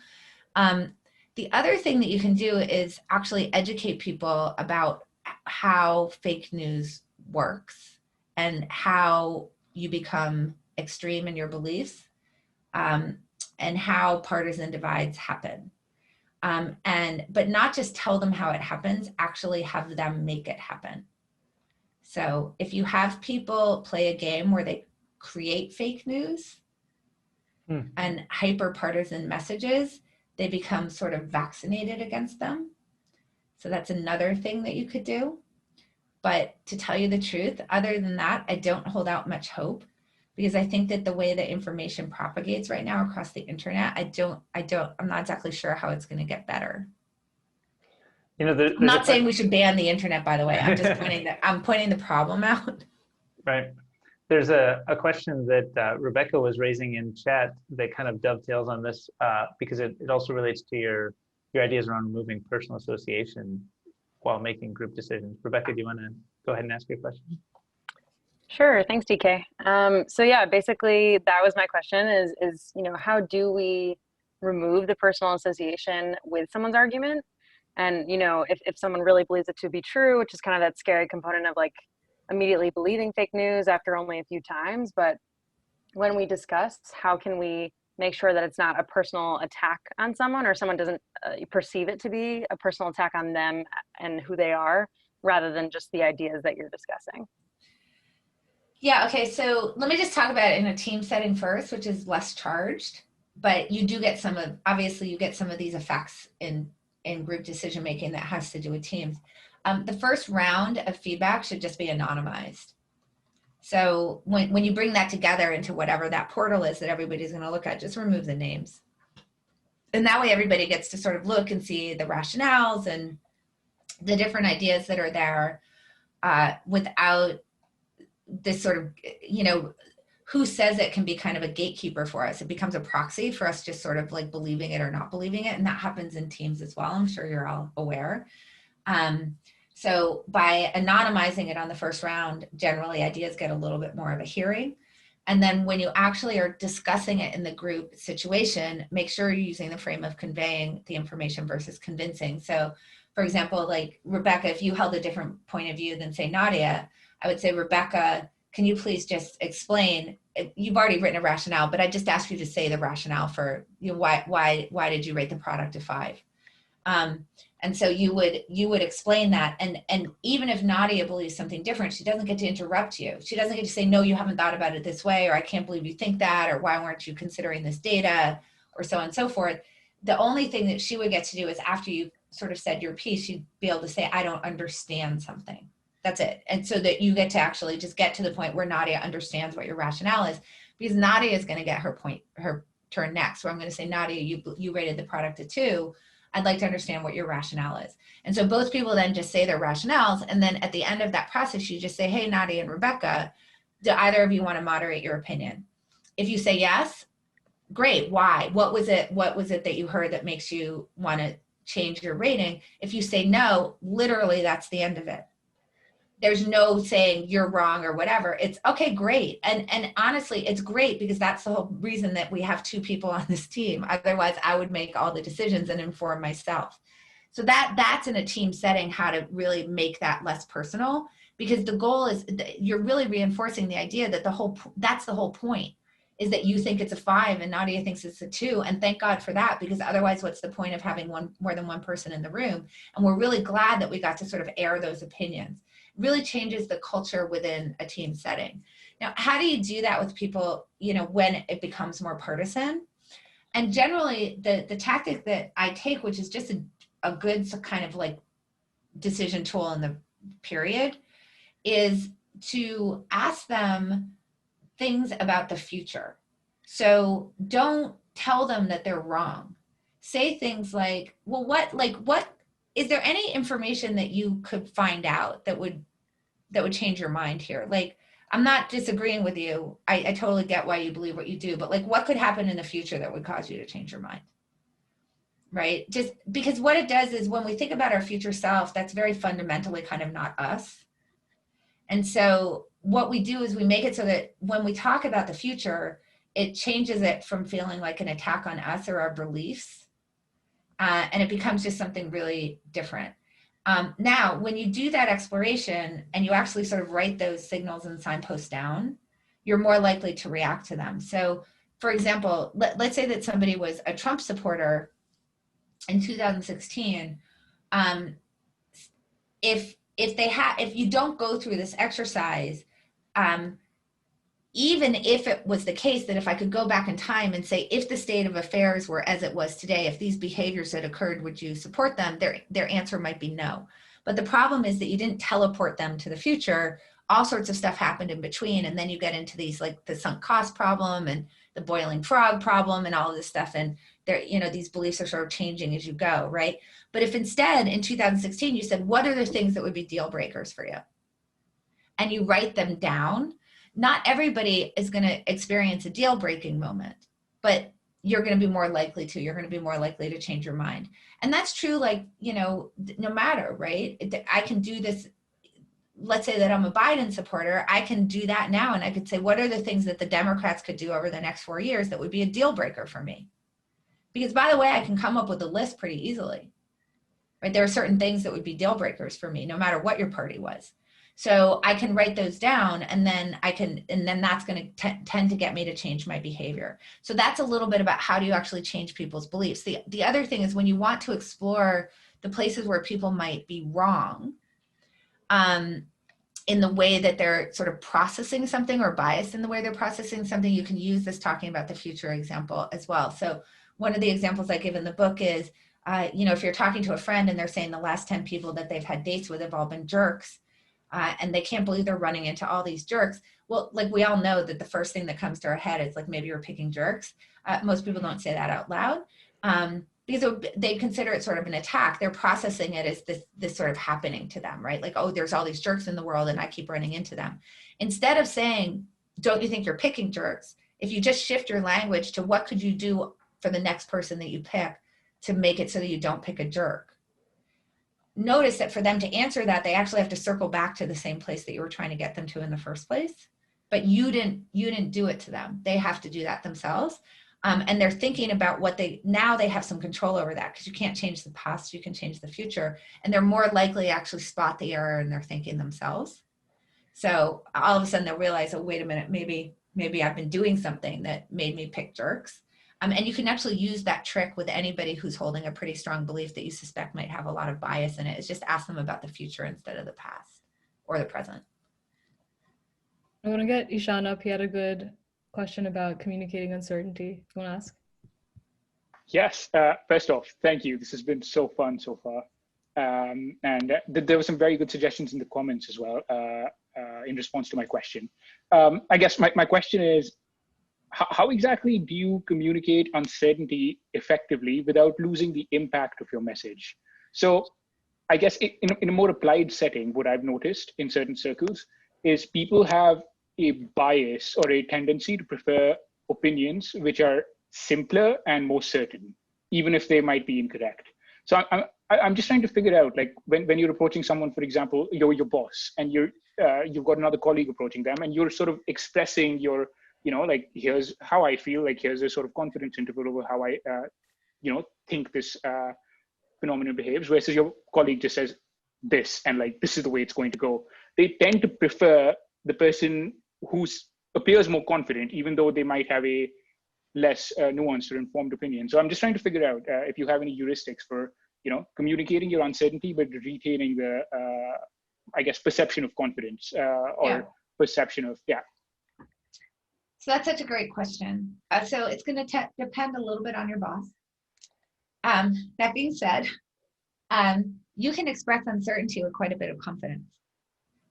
The other thing that you can do is actually educate people about how fake news works and how you become extreme in your beliefs, and how partisan divides happen. But not just tell them how it happens, actually have them make it happen. So if you have people play a game where they create fake news and hyper partisan messages, they become sort of vaccinated against them. So that's another thing that you could do. But to tell you the truth, other than that, I don't hold out much hope, because I think that the way that information propagates right now across the internet, I'm not exactly sure how it's going to get better. I'm not saying we should ban the internet, by the way. I'm just pointing the problem out. Right. There's a question that Rebecca was raising in chat that kind of dovetails on this because it also relates to your ideas around removing personal association while making group decisions. Rebecca, do you want to go ahead and ask your question? Sure. Thanks, DK. So yeah, basically that was my question is, how do we remove the personal association with someone's argument? And, if someone really believes it to be true, which is kind of that scary component of like immediately believing fake news after only a few times. But when we discuss, how can we make sure that it's not a personal attack on someone, or someone doesn't perceive it to be a personal attack on them and who they are, rather than just the ideas that you're discussing? Yeah, okay, so let me just talk about it in a team setting first, which is less charged, but you do get obviously you get some of these effects in group decision making that has to do with teams. The first round of feedback should just be anonymized. So when you bring that together into whatever that portal is that everybody's going to look at, just remove the names. And that way everybody gets to sort of look and see the rationales and the different ideas that are there without this sort of, who says it can be kind of a gatekeeper for us. It becomes a proxy for us just sort of like believing it or not believing it. And that happens in teams as well. I'm sure you're all aware. So by anonymizing it on the first round, generally ideas get a little bit more of a hearing. And then when you actually are discussing it in the group situation, make sure you're using the frame of conveying the information versus convincing. So for example, like Rebecca, if you held a different point of view than say Nadia, I would say, Rebecca, can you please just explain, you've already written a rationale, but I just asked you to say the rationale for, you know, why did you rate the product a 5? And so you would explain that. And even if Nadia believes something different, she doesn't get to interrupt you. She doesn't get to say, no, you haven't thought about it this way, or I can't believe you think that, or why weren't you considering this data, or so on and so forth. The only thing that she would get to do is after you sort of said your piece, she'd be able to say, I don't understand something. That's it. And so that you get to actually just get to the point where Nadia understands what your rationale is, because Nadia is going to get her turn next. So I'm going to say, Nadia, you rated the product a 2. I'd like to understand what your rationale is. And so both people then just say their rationales. And then at the end of that process, you just say, hey, Nadia and Rebecca, do either of you want to moderate your opinion? If you say yes, great. Why? What was it that you heard that makes you want to change your rating? If you say no, literally that's the end of it. There's no saying you're wrong or whatever. It's okay, great. And honestly, it's great because that's the whole reason that we have 2 people on this team. Otherwise, I would make all the decisions and inform myself. So that's in a team setting, how to really make that less personal, because the goal is you're really reinforcing the idea that that's the whole point, is that you think it's a 5 and Nadia thinks it's a 2. And thank God for that, because otherwise what's the point of having more than one person in the room? And we're really glad that we got to sort of air those opinions. Really changes the culture within a team setting. Now, how do you do that with people, you know, when it becomes more partisan? And generally the tactic that I take, which is just a good kind of like decision tool in the period, is to ask them things about the future. So don't tell them that they're wrong. Say things like, well, what is there any information that you could find out that would change your mind here? Like, I'm not disagreeing with you. I totally get why you believe what you do, but like, what could happen in the future that would cause you to change your mind? Right? Just because what it does is when we think about our future self, that's very fundamentally kind of not us. And so what we do is we make it so that when we talk about the future, it changes it from feeling like an attack on us or our beliefs. And it becomes just something really different. Now, when you do that exploration and you actually sort of write those signals and signposts down, you're more likely to react to them. So, for example, let's say that somebody was a Trump supporter in 2016. If you don't go through this exercise, even if it was the case that if I could go back in time and say, if the state of affairs were as it was today, if these behaviors had occurred, would you support them? Their answer might be no. But the problem is that you didn't teleport them to the future. All sorts of stuff happened in between. And then you get into these, like the sunk cost problem and the boiling frog problem and all of this stuff. And these beliefs are sort of changing as you go, right? But if instead in 2016, you said, what are the things that would be deal breakers for you? And you write them down. Not everybody is going to experience a deal breaking moment, but you're going to be more likely to. You're going to be more likely to change your mind. And that's true, like, no matter, right? I can do this. Let's say that I'm a Biden supporter. I can do that now. And I could say, what are the things that the Democrats could do over the next 4 years that would be a deal breaker for me? Because by the way, I can come up with a list pretty easily, right? There are certain things that would be deal breakers for me, no matter what your party was. So I can write those down, and then that's going to tend to get me to change my behavior. So that's a little bit about how do you actually change people's beliefs. The other thing is when you want to explore the places where people might be wrong in the way that they're sort of processing something, or biased in the way they're processing something, you can use this talking about the future example as well. So one of the examples I give in the book is, if you're talking to a friend and they're saying the last 10 people that they've had dates with have all been jerks, and they can't believe they're running into all these jerks. Well, like we all know that the first thing that comes to our head is like, maybe you're picking jerks. Most people don't say that out loud because they consider it sort of an attack. They're processing it as this sort of happening to them, right? Like, oh, there's all these jerks in the world and I keep running into them. Instead of saying, don't you think you're picking jerks? If you just shift your language to what could you do for the next person that you pick to make it so that you don't pick a jerk? Notice that for them to answer that, they actually have to circle back to the same place that you were trying to get them to in the first place. But you didn't do it to them. They have to do that themselves. And they're thinking about now they have some control over that, because you can't change the past, you can change the future. And they're more likely to actually spot the error in their thinking themselves. So all of a sudden they'll realize, oh, wait a minute, maybe I've been doing something that made me pick jerks. And you can actually use that trick with anybody who's holding a pretty strong belief that you suspect might have a lot of bias in it. Is just ask them about the future instead of the past or the present. I want to get Ishan up. He had a good question about communicating uncertainty. You want to ask? Yes. First off, thank you. This has been so fun so far. There were some very good suggestions in the comments as well in response to my question. I guess my question is, how exactly do you communicate uncertainty effectively without losing the impact of your message? So I guess in a more applied setting, what I've noticed in certain circles is people have a bias or a tendency to prefer opinions which are simpler and more certain, even if they might be incorrect. So I'm just trying to figure out, like, when you're approaching someone, for example, your boss, and you've got another colleague approaching them, and you're sort of expressing your, like, here's how I feel, like, here's a sort of confidence interval over how I, think this phenomenon behaves, versus your colleague just says this, and like, this is the way it's going to go. They tend to prefer the person who appears more confident, even though they might have a less nuanced or informed opinion. So I'm just trying to figure out if you have any heuristics for, communicating your uncertainty, but retaining the, I guess, perception of confidence or perception of, So that's such a great question. So it's going to depend a little bit on your boss. That being said, you can express uncertainty with quite a bit of confidence,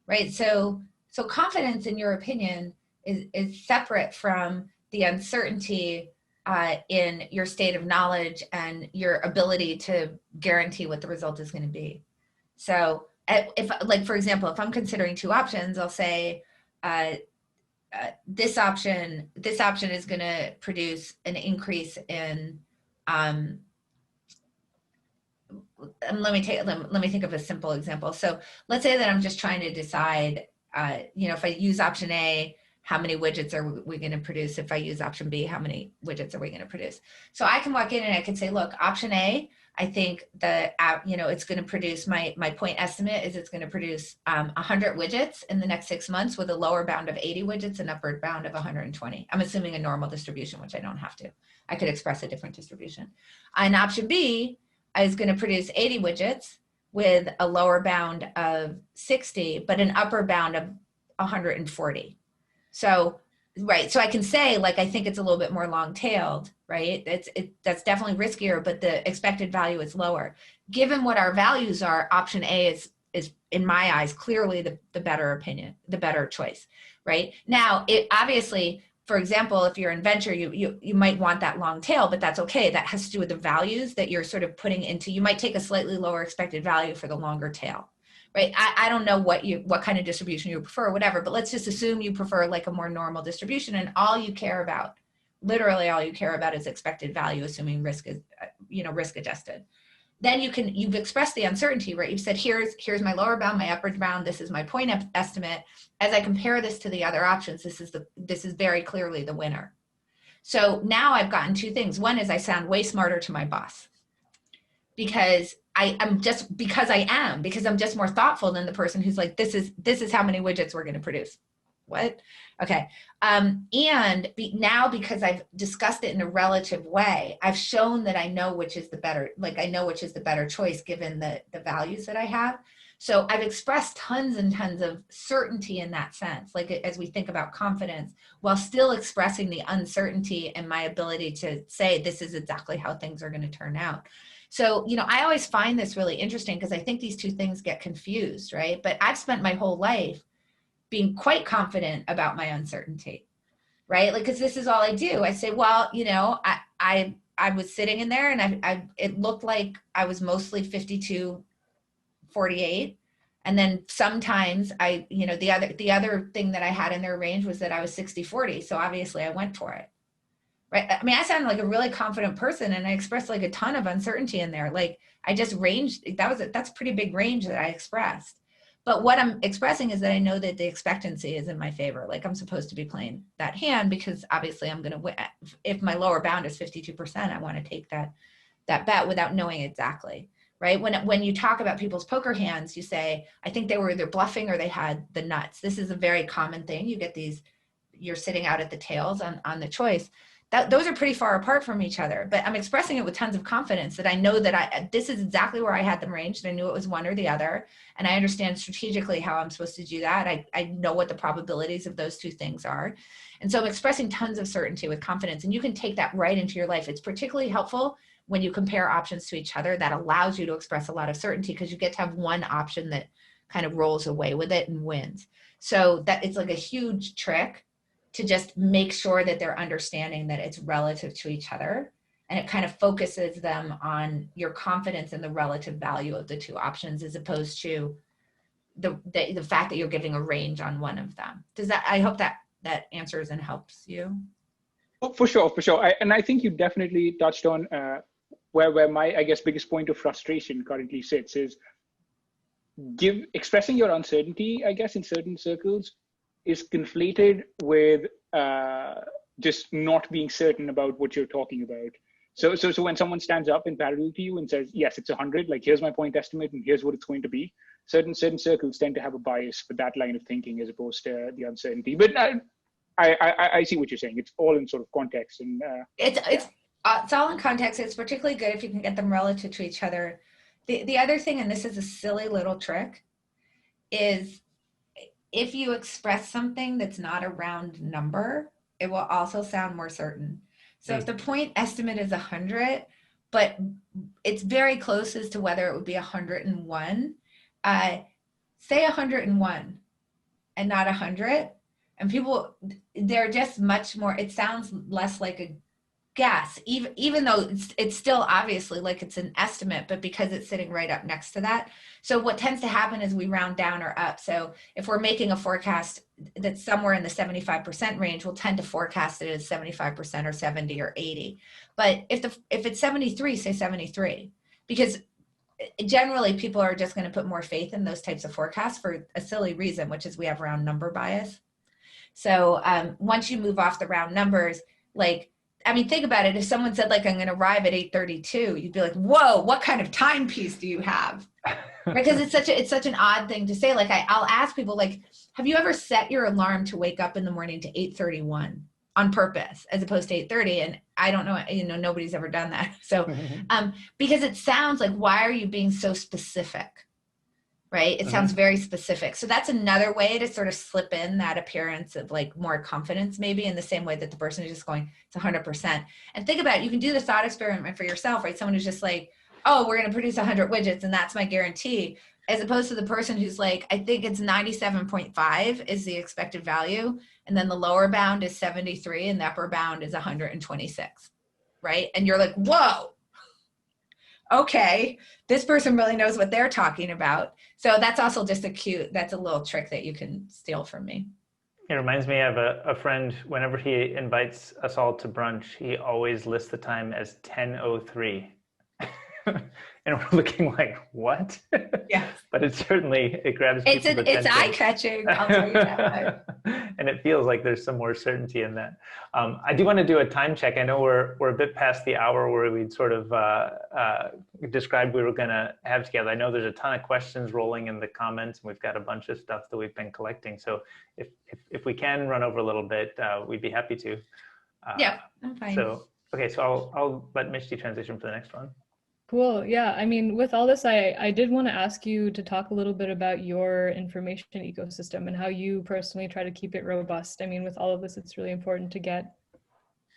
right? So confidence, in your opinion, is separate from the uncertainty in your state of knowledge and your ability to guarantee what the result is going to be. So if, like, for example, if I'm considering two options, I'll say this option is going to produce an increase in, let me think of a simple example. So let's say that I'm just trying to decide, if I use option A, how many widgets are we going to produce? If I use option B, how many widgets are we going to produce? So I can walk in and I can say, look, option A, I think that, it's going to produce, my point estimate is it's going to produce 100 widgets in the next 6 months with a lower bound of 80 widgets and upper bound of 120. I'm assuming a normal distribution, which I don't have to. I could express a different distribution. And option B is going to produce 80 widgets with a lower bound of 60, but an upper bound of 140. So, right. So I can say, like, I think it's a little bit more long tailed, right? That's definitely riskier, but the expected value is lower. Given what our values are, option A is in my eyes, clearly the better opinion, the better choice, right? Now, it obviously, for example, if you're in venture, you might want that long tail, but that's okay. That has to do with the values that you're sort of putting into. You might take a slightly lower expected value for the longer tail. Right. I don't know what kind of distribution you prefer, or whatever, but let's just assume you prefer like a more normal distribution, and all you care about, literally all you care about, is expected value, assuming risk is, risk adjusted. Then you've expressed the uncertainty, right? You've said, here's my lower bound, my upper bound, this is my point estimate. As I compare this to the other options, this is very clearly the winner. So now I've gotten two things. One is I sound way smarter to my boss, because I'm just more thoughtful than the person who's like, this is how many widgets we're going to produce. What? Okay. Now, because I've discussed it in a relative way, I've shown that I know which is the better choice given the values that I have. So I've expressed tons and tons of certainty in that sense, like as we think about confidence, while still expressing the uncertainty and my ability to say, this is exactly how things are going to turn out. So, I always find this really interesting because I think these two things get confused, right? But I've spent my whole life being quite confident about my uncertainty, right? Like, because this is all I do. I say, well, I was sitting in there and it looked like I was mostly 52-48. And then sometimes the other thing that I had in their range was that I was 60-40. So obviously I went for it. Right. I mean, I sound like a really confident person, and I expressed like a ton of uncertainty in there. Like I just ranged, that's a pretty big range that I expressed. But what I'm expressing is that I know that the expectancy is in my favor. Like I'm supposed to be playing that hand because obviously I'm going to win. If my lower bound is 52%, I want to take that bet without knowing exactly, right? When you talk about people's poker hands, you say, I think they were either bluffing or they had the nuts. This is a very common thing. You get these, you're sitting out at the tails on the choice. Those are pretty far apart from each other, but I'm expressing it with tons of confidence that I know that this is exactly where I had them ranged. I knew it was one or the other. And I understand strategically how I'm supposed to do that. I know what the probabilities of those two things are. And so I'm expressing tons of certainty with confidence, and you can take that right into your life. It's particularly helpful when you compare options to each other. That allows you to express a lot of certainty because you get to have one option that kind of rolls away with it and wins. So that it's like a huge trick to just make sure that they're understanding that it's relative to each other, and it kind of focuses them on your confidence in the relative value of the two options as opposed to the fact that you're giving a range on one of them. Does that, I hope that answers and helps you. Oh, for sure. And I think you definitely touched on where my, I guess, biggest point of frustration currently sits is expressing your uncertainty, I guess, in certain circles is conflated with just not being certain about what you're talking about. So when someone stands up in parallel to you and says, yes, it's 100, like here's my point estimate and here's what it's going to be, certain circles tend to have a bias for that line of thinking as opposed to the uncertainty. But I see what you're saying. It's all in sort of context. And it's all in context. It's particularly good if you can get them relative to each other. The other thing, and this is a silly little trick, is if you express something that's not a round number, it will also sound more certain. So if the point estimate is 100, but it's very close as to whether it would be 101, say 101 and not 100. And people, they're just much more, it sounds less like a guess, even though it's still obviously like it's an estimate, but because it's sitting right up next to that. So what tends to happen is we round down or up. So if we're making a forecast that's somewhere in the 75% range, we'll tend to forecast it as 75% or 70 or 80. But if it's 73, say 73, because generally people are just going to put more faith in those types of forecasts for a silly reason, which is we have round number bias. So once you move off the round numbers, like, I mean, think about it. If someone said like, I'm going to arrive at 8:32, you'd be like, whoa, what kind of timepiece do you have? Because it's such an odd thing to say. Like I'll ask people, like, have you ever set your alarm to wake up in the morning to 8:31 on purpose as opposed to 8:30? And I don't know, nobody's ever done that. So because it sounds like, why are you being so specific? Right? It sounds very specific. So that's another way to sort of slip in that appearance of like more confidence, maybe in the same way that the person is just going, it's 100%. And think about it, you can do the thought experiment for yourself, right? Someone who's just like, oh, we're going to produce 100 widgets and that's my guarantee, as opposed to the person who's like, I think it's 97.5 is the expected value. And then the lower bound is 73 and the upper bound is 126, right? And you're like, whoa. Okay, this person really knows what they're talking about. So that's also just that's a little trick that you can steal from me. It reminds me of a friend, whenever he invites us all to brunch, he always lists the time as 10:03. And we're looking like, what? Yeah. But it grabs people's attention. It's eye-catching, I'll tell you that. And it feels like there's some more certainty in that. I do want to do a time check. I know we're a bit past the hour where we'd sort of described we were going to have together. I know there's a ton of questions rolling in the comments, and we've got a bunch of stuff that we've been collecting. So if we can run over a little bit, we'd be happy to. Yeah, I'm fine. So, okay, so I'll let Mishti transition for the next one. Cool. Yeah. I mean, with all this, I did want to ask you to talk a little bit about your information ecosystem and how you personally try to keep it robust. I mean, with all of this, it's really important to get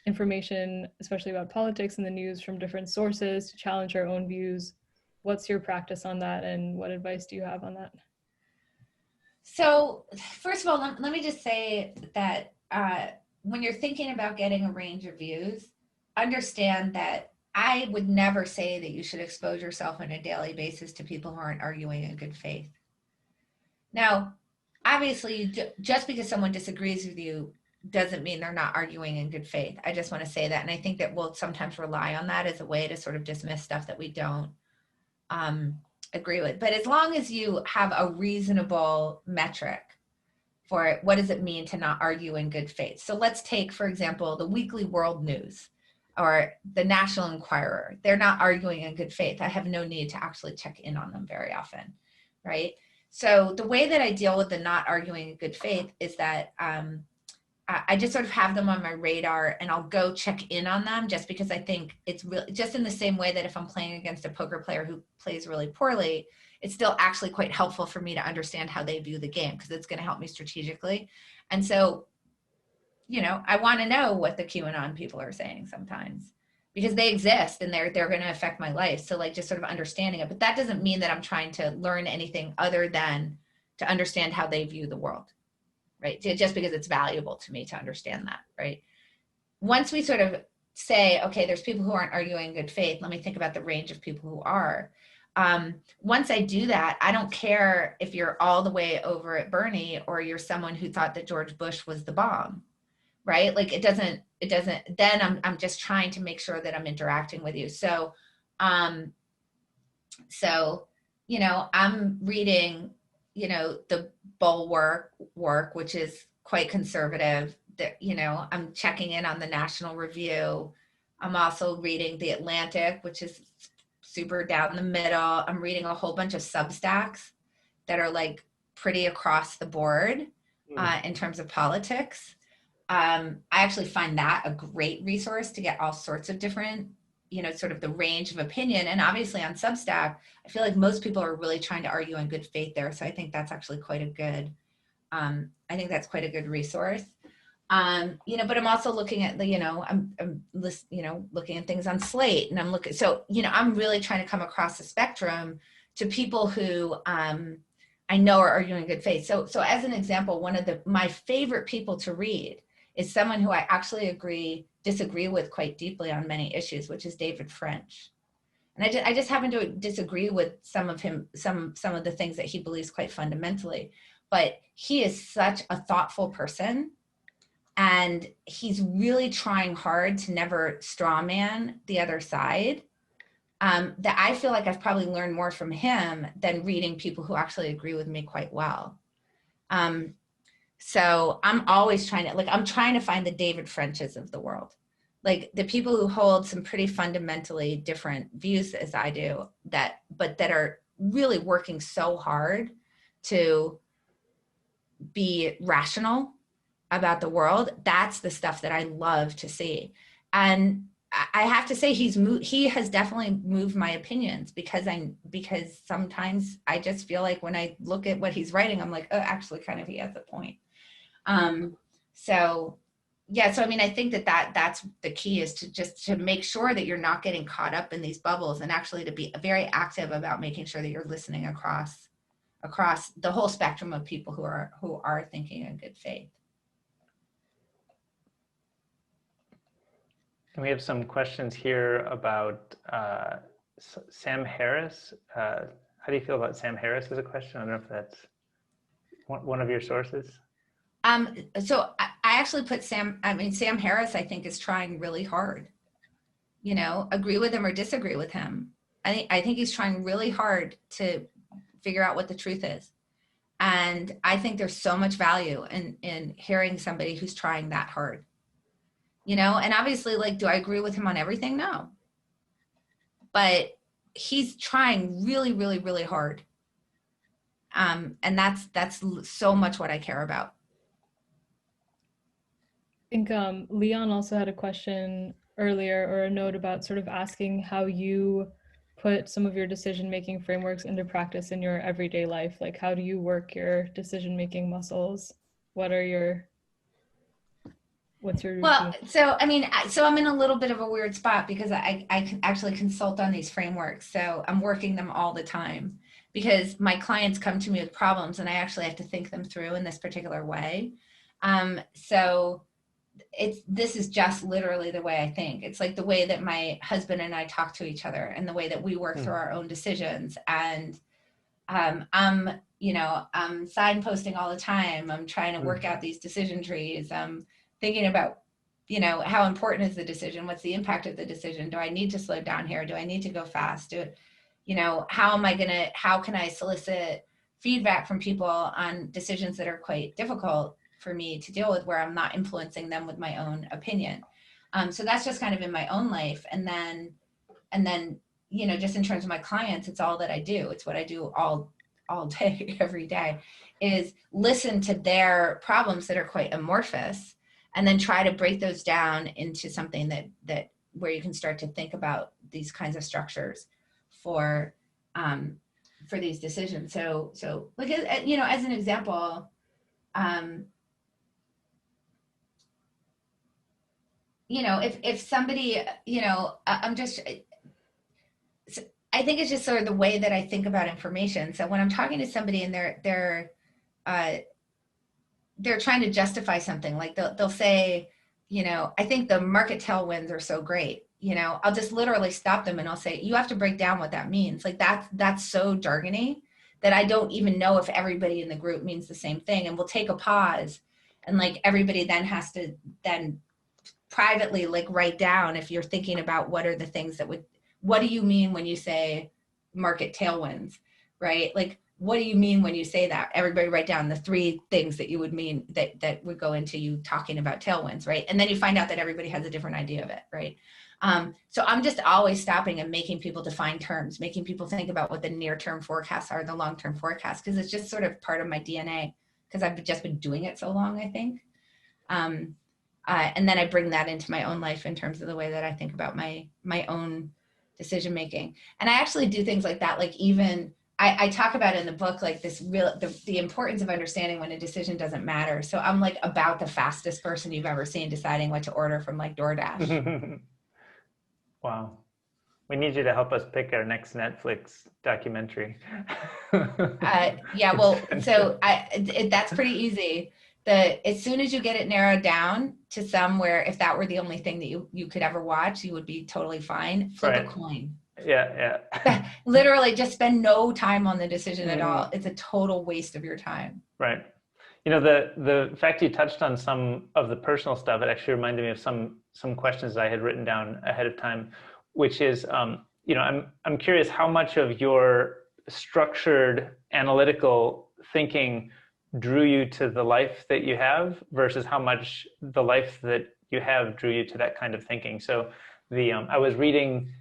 information, especially about politics and the news, from different sources to challenge our own views. What's your practice on that, and what advice do you have on that? So first of all, let me just say that when you're thinking about getting a range of views, understand that I would never say that you should expose yourself on a daily basis to people who aren't arguing in good faith. Now, obviously, just because someone disagrees with you doesn't mean they're not arguing in good faith. I just want to say that. And I think that we'll sometimes rely on that as a way to sort of dismiss stuff that we don't agree with. But as long as you have a reasonable metric for it, what does it mean to not argue in good faith? So let's take, for example, the Weekly World News or the National Enquirer. They're not arguing in good faith. I have no need to actually check in on them very often, right? So the way that I deal with the not arguing in good faith is that I just sort of have them on my radar, and I'll go check in on them, just because I think it's really just in the same way that if I'm playing against a poker player who plays really poorly, it's still actually quite helpful for me to understand how they view the game, because it's going to help me strategically. And so, you know, I want to know what the QAnon people are saying sometimes, because they exist and they're going to affect my life. So like just sort of understanding it, but that doesn't mean that I'm trying to learn anything other than to understand how they view the world. Right? Just because it's valuable to me to understand that, right? Once we sort of say, okay, there's people who aren't arguing in good faith, let me think about the range of people who are. Once I do that, I don't care if you're all the way over at Bernie or you're someone who thought that George Bush was the bomb, right? Like it doesn't, then I'm just trying to make sure that I'm interacting with you. So, you know, I'm reading, you know, the Bulwark work, which is quite conservative. That, you know, I'm checking in on the National Review. I'm also reading The Atlantic, which is super down the middle. I'm reading a whole bunch of Substacks that are like pretty across the board in terms of politics. I actually find that a great resource to get all sorts of different, you know, sort of the range of opinion. And obviously on Substack, I feel like most people are really trying to argue in good faith there. So I think that's actually quite a good, resource. You know, but I'm also looking at the, you know, looking at things on Slate, and I'm looking, so, you know, I'm really trying to come across the spectrum to people who I know are arguing in good faith. So as an example, one of my favorite people to read is someone who I actually disagree with quite deeply on many issues, which is David French. And I just happen to disagree with some of the things that he believes quite fundamentally, but he is such a thoughtful person, and he's really trying hard to never straw man the other side. That I feel like I've probably learned more from him than reading people who actually agree with me quite well. So I'm always trying to find the David Frenches of the world, like the people who hold some pretty fundamentally different views as I do, but that are really working so hard to be rational about the world. That's the stuff that I love to see. And I have to say he has definitely moved my opinions, because sometimes I just feel like when I look at what he's writing, I'm like, oh, actually kind of he has a point. So I mean, I think that's the key, is to make sure that you're not getting caught up in these bubbles, and actually to be very active about making sure that you're listening across the whole spectrum of people who are thinking in good faith. And we have some questions here about Sam Harris. How do you feel about Sam Harris as a question? I don't know if that's one of your sources. So I actually put Sam Harris, I think, is trying really hard. You know, agree with him or disagree with him, I think he's trying really hard to figure out what the truth is. And I think there's so much value in hearing somebody who's trying that hard. You know, and obviously, like, do I agree with him on everything? No. But he's trying really, really, really hard. And that's so much what I care about. I think Leon also had a question earlier, or a note about sort of asking how you put some of your decision-making frameworks into practice in your everyday life. Like, how do you work your decision-making muscles? What's your routine? Well, so I'm in a little bit of a weird spot, because I can actually consult on these frameworks. So I'm working them all the time, because my clients come to me with problems and I actually have to think them through in this particular way. So this is just literally the way I think. It's like the way that my husband and I talk to each other, and the way that we work through our own decisions. And I'm signposting all the time. I'm trying to work out these decision trees. I'm thinking about, you know, how important is the decision? What's the impact of the decision? Do I need to slow down here? Do I need to go fast? how can I solicit feedback from people on decisions that are quite difficult for me to deal with, where I'm not influencing them with my own opinion. So that's just kind of in my own life. And then, just in terms of my clients, it's all that I do. It's what I do all day, every day, is listen to their problems that are quite amorphous, and then try to break those down into something that where you can start to think about these kinds of structures for these decisions. So like, as an example, if somebody, I think it's just sort of the way that I think about information. So when I'm talking to somebody and they're trying to justify something, like they'll say, I think the market tailwinds are so great. I'll just literally stop them and I'll say, you have to break down what that means. Like that's so jargony that I don't even know if everybody in the group means the same thing. And we'll take a pause, and like everybody then has to then privately like write down, if you're thinking about what are the things what do you mean when you say market tailwinds, right? Like, what do you mean when you say that? Everybody write down the 3 things that you would mean that would go into you talking about tailwinds, right? And then you find out that everybody has a different idea of it, right? So I'm just always stopping and making people define terms, making people think about what the near-term forecasts are, the long-term forecasts, because it's just sort of part of my DNA, because I've just been doing it so long, I think. And then I bring that into my own life in terms of the way that I think about my own decision making. And I actually do things like that. Like, even I talk about in the book, like the importance of understanding when a decision doesn't matter. So I'm like about the fastest person you've ever seen deciding what to order from like DoorDash. Wow. We need you to help us pick our next Netflix documentary. Yeah, well, so that's pretty easy. As soon as you get it narrowed down to somewhere, if that were the only thing that you could ever watch, you would be totally fine. Flip a coin. Yeah. Literally just spend no time on the decision at all. It's a total waste of your time. Right. The fact you touched on some of the personal stuff, it actually reminded me of some questions I had written down ahead of time, which is, I'm curious how much of your structured analytical thinking drew you to the life that you have versus how much the life that you have drew you to that kind of thinking. So I was reading,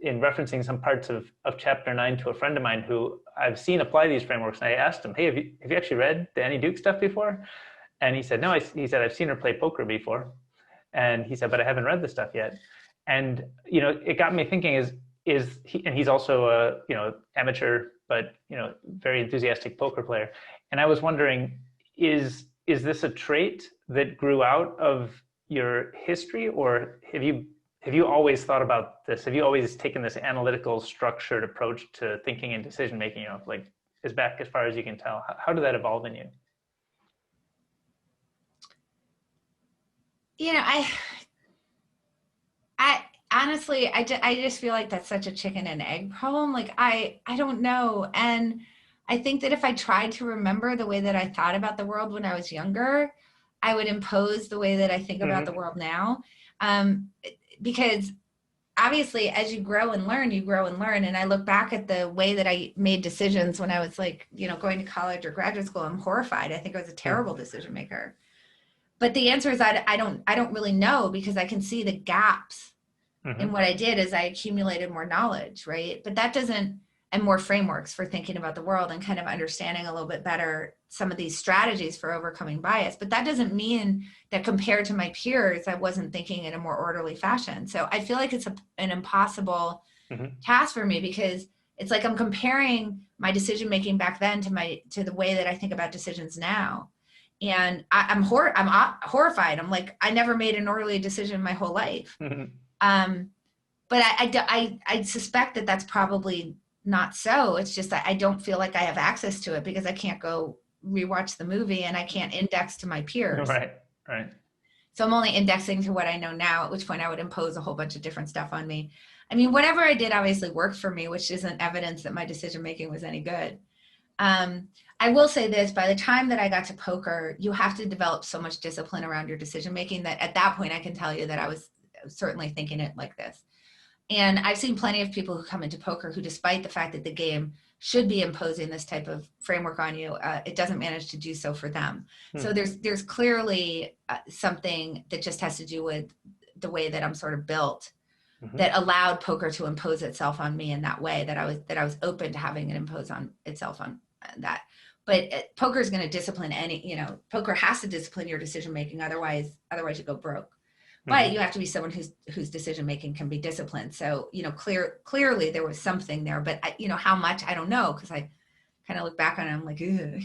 in referencing some parts of chapter 9 to a friend of mine who I've seen apply these frameworks. And I asked him, hey, have you actually read the Annie Duke stuff before? And he said, no, he said, I've seen her play poker before. And he said, but I haven't read the stuff yet. And, it got me thinking is he, and he's also a, amateur, but, very enthusiastic poker player. And I was wondering, is this a trait that grew out of your history, or have you always thought about this? Have you always taken this analytical, structured approach to thinking and decision making? Like, as back as far as you can tell, how did that evolve in you? I honestly, I just feel like that's such a chicken and egg problem. Like, I don't know. And I think that if I tried to remember the way that I thought about the world when I was younger, I would impose the way that I think about the world now. Because obviously, as you grow and learn, you grow and learn. And I look back at the way that I made decisions when I was like, going to college or graduate school. I'm horrified. I think I was a terrible decision maker. But the answer is I don't really know, because I can see the gaps in what I did as I accumulated more knowledge, right? But that doesn't, and more frameworks for thinking about the world and kind of understanding a little bit better some of these strategies for overcoming bias. But that doesn't mean that compared to my peers, I wasn't thinking in a more orderly fashion. So I feel like it's an impossible task for me, because it's like I'm comparing my decision making back then to the way that I think about decisions now. And I'm horrified. I'm like, I never made an orderly decision my whole life. But I suspect that that's probably not so. It's just that I don't feel like I have access to it, because I can't go rewatch the movie and I can't index to my peers. Right. So I'm only indexing to what I know now, at which point I would impose a whole bunch of different stuff on me. I mean, whatever I did obviously worked for me, which isn't evidence that my decision making was any good. I will say this, by the time that I got to poker, you have to develop so much discipline around your decision making that at that point I can tell you that I was certainly thinking it like this. And I've seen plenty of people who come into poker who, despite the fact that the game should be imposing this type of framework on you, it doesn't manage to do so for them. So there's clearly something that just has to do with the way that I'm sort of built, that allowed poker to impose itself on me in that way, that I was open to having it impose on itself on that. But poker is going to discipline poker has to discipline your decision making, otherwise you go broke. But you have to be someone whose decision making can be disciplined. So, clearly there was something there, but how much, I don't know, because I kind of look back on it, I'm like, ugh.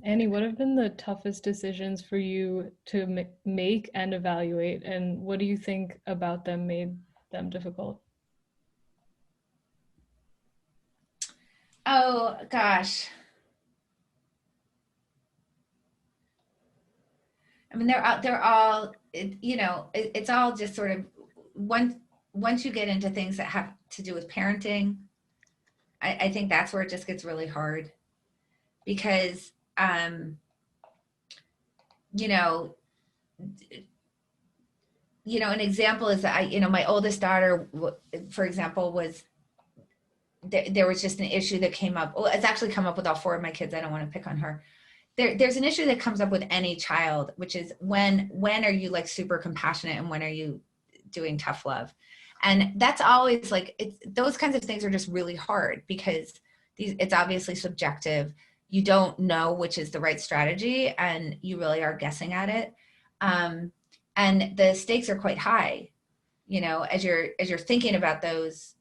Annie, what have been the toughest decisions for you to make and evaluate, and what do you think about them made them difficult? Oh gosh. I mean, they're all, it's all just sort of, once you get into things that have to do with parenting, I think that's where it just gets really hard, because, an example is that my oldest daughter, for example, there was just an issue that came up. Well, it's actually come up with all four of my kids. I don't want to pick on her. There's an issue that comes up with any child, which is when are you like super compassionate and when are you doing tough love? And that's always like, those kinds of things are just really hard, because it's obviously subjective. You don't know which is the right strategy, and you really are guessing at it. And the stakes are quite high, as you're thinking about those.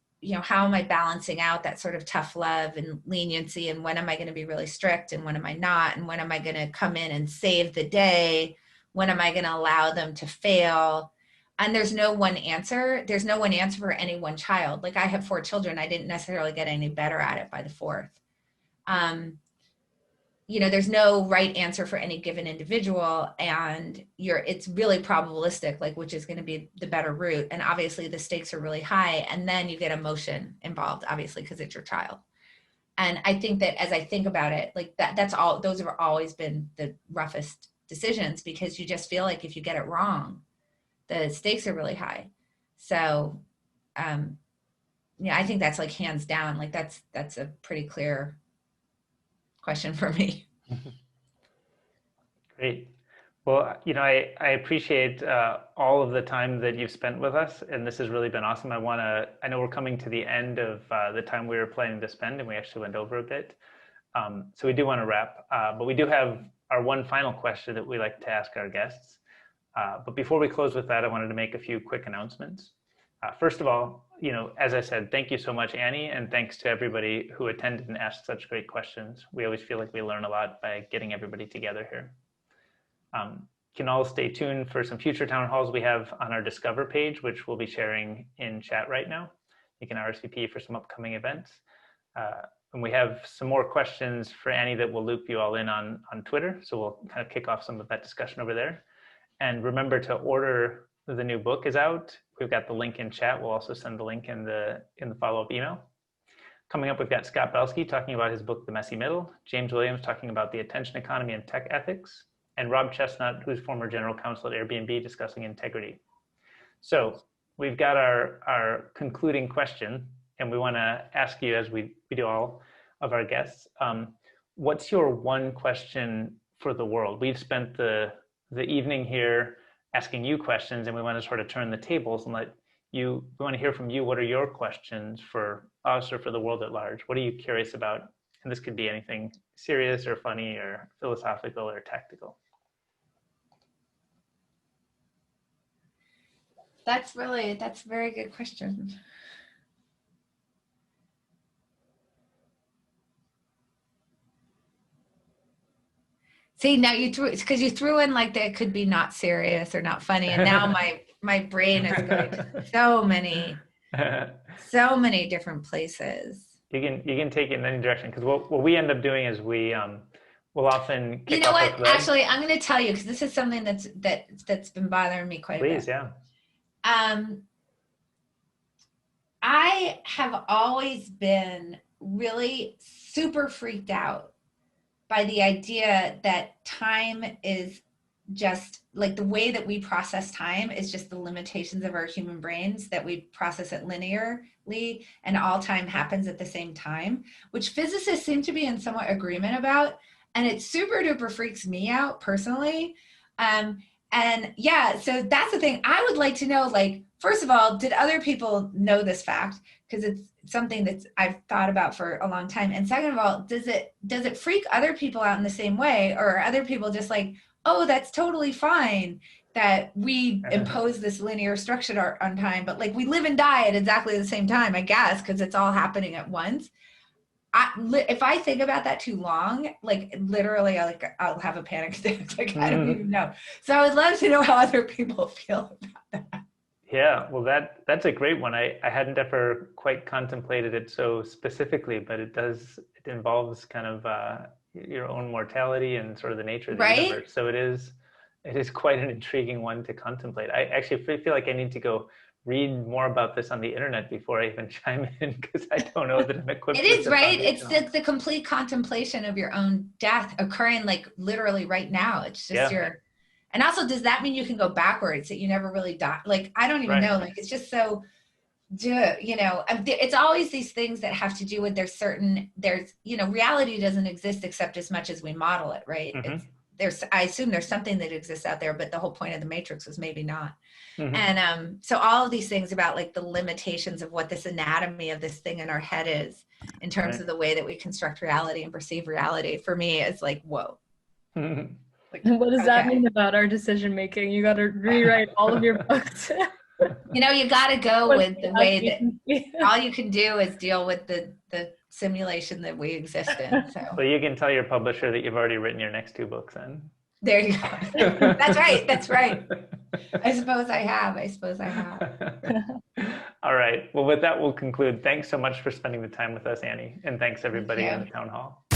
How am I balancing out that sort of tough love and leniency, and when am I going to be really strict and when am I not, and when am I going to come in and save the day, when am I going to allow them to fail? And there's no one answer. There's no one answer for any one child. Like, I have 4 children. I didn't necessarily get any better at it by the 4th. There's no right answer for any given individual, and it's really probabilistic, like which is going to be the better route. And obviously the stakes are really high, and then you get emotion involved, obviously, because it's your child. And I think that as I think about it, like those have always been the roughest decisions, because you just feel like if you get it wrong, the stakes are really high. So, I think that's like hands down, like that's a pretty clear question for me. Great. Well, I appreciate all of the time that you've spent with us, and this has really been awesome. I know we're coming to the end of the time we were planning to spend, and we actually went over a bit. So we do want to wrap, but we do have our one final question that we like to ask our guests. But before we close with that, I wanted to make a few quick announcements. First of all, as I said, thank you so much, Annie, and thanks to everybody who attended and asked such great questions. We always feel like we learn a lot by getting everybody together here. You can all stay tuned for some future town halls we have on our Discover page, which we'll be sharing in chat right now. You can RSVP for some upcoming events. And we have some more questions for Annie that we'll loop you all in on Twitter. So we'll kind of kick off some of that discussion over there. And remember to order, the new book is out. We've got the link in chat. We'll also send the link in the follow-up email. Coming up, we've got Scott Belsky talking about his book, The Messy Middle, James Williams talking about the attention economy and tech ethics, and Rob Chestnut, who's former general counsel at Airbnb, discussing integrity. So we've got our concluding question, and we want to ask you, as we do all of our guests, what's your one question for the world? We've spent the evening here asking you questions, and we want to sort of turn the tables and we want to hear from you. What are your questions for us or for the world at large? What are you curious about? And this could be anything serious or funny or philosophical or tactical. That's a very good question. See, now it's because you threw in like that could be not serious or not funny, and now my brain is going to so many different places. You can take it in any direction, because what we end up doing is we'll often kick You know off what? Actually, I'm going to tell you, because this is something that's been bothering me quite a bit. Please, yeah. I have always been really super freaked out by the idea that time is just like the way that we process time is just the limitations of our human brains, that we process it linearly and all time happens at the same time, which physicists seem to be in somewhat agreement about. And it super duper freaks me out personally. And yeah, so that's the thing. I would like to know, like, first of all, did other people know this fact? Because it's something that I've thought about for a long time. And second of all, does it freak other people out in the same way? Or are other people just like, oh, that's totally fine that we impose this linear structure on time, but like we live and die at exactly the same time, I guess, because it's all happening at once. If I think about that too long, like literally, I'll have a panic attack. Like I don't even know. So I would love to know how other people feel about that. Yeah, well, that's a great one. I hadn't ever quite contemplated it so specifically, but it involves kind of your own mortality and sort of the nature of the universe. So it is quite an intriguing one to contemplate. I actually feel like I need to go read more about this on the internet before I even chime in, because I don't know that I'm equipped. It is, right? It's the complete contemplation of your own death occurring like literally right now. It's just and also, does that mean you can go backwards, that you never really die? Like, I don't even know. Like, it's just so, you know, it's always these things that have to do with reality doesn't exist except as much as we model it, right? I assume there's something that exists out there, but the whole point of the Matrix was maybe not. And so all of these things about like the limitations of what this anatomy of this thing in our head is in terms of the way that we construct reality and perceive reality, for me is like, whoa. Like, what does that mean about our decision making? You got to rewrite all of your books. You know, you got to go with the way that all you can do is deal with the simulation that we exist in. So well, you can tell your publisher that you've already written your next 2 books then. There you go. That's right. That's right. I suppose I have. All right. Well, with that, we'll conclude. Thanks so much for spending the time with us, Annie. And thanks everybody in the town hall.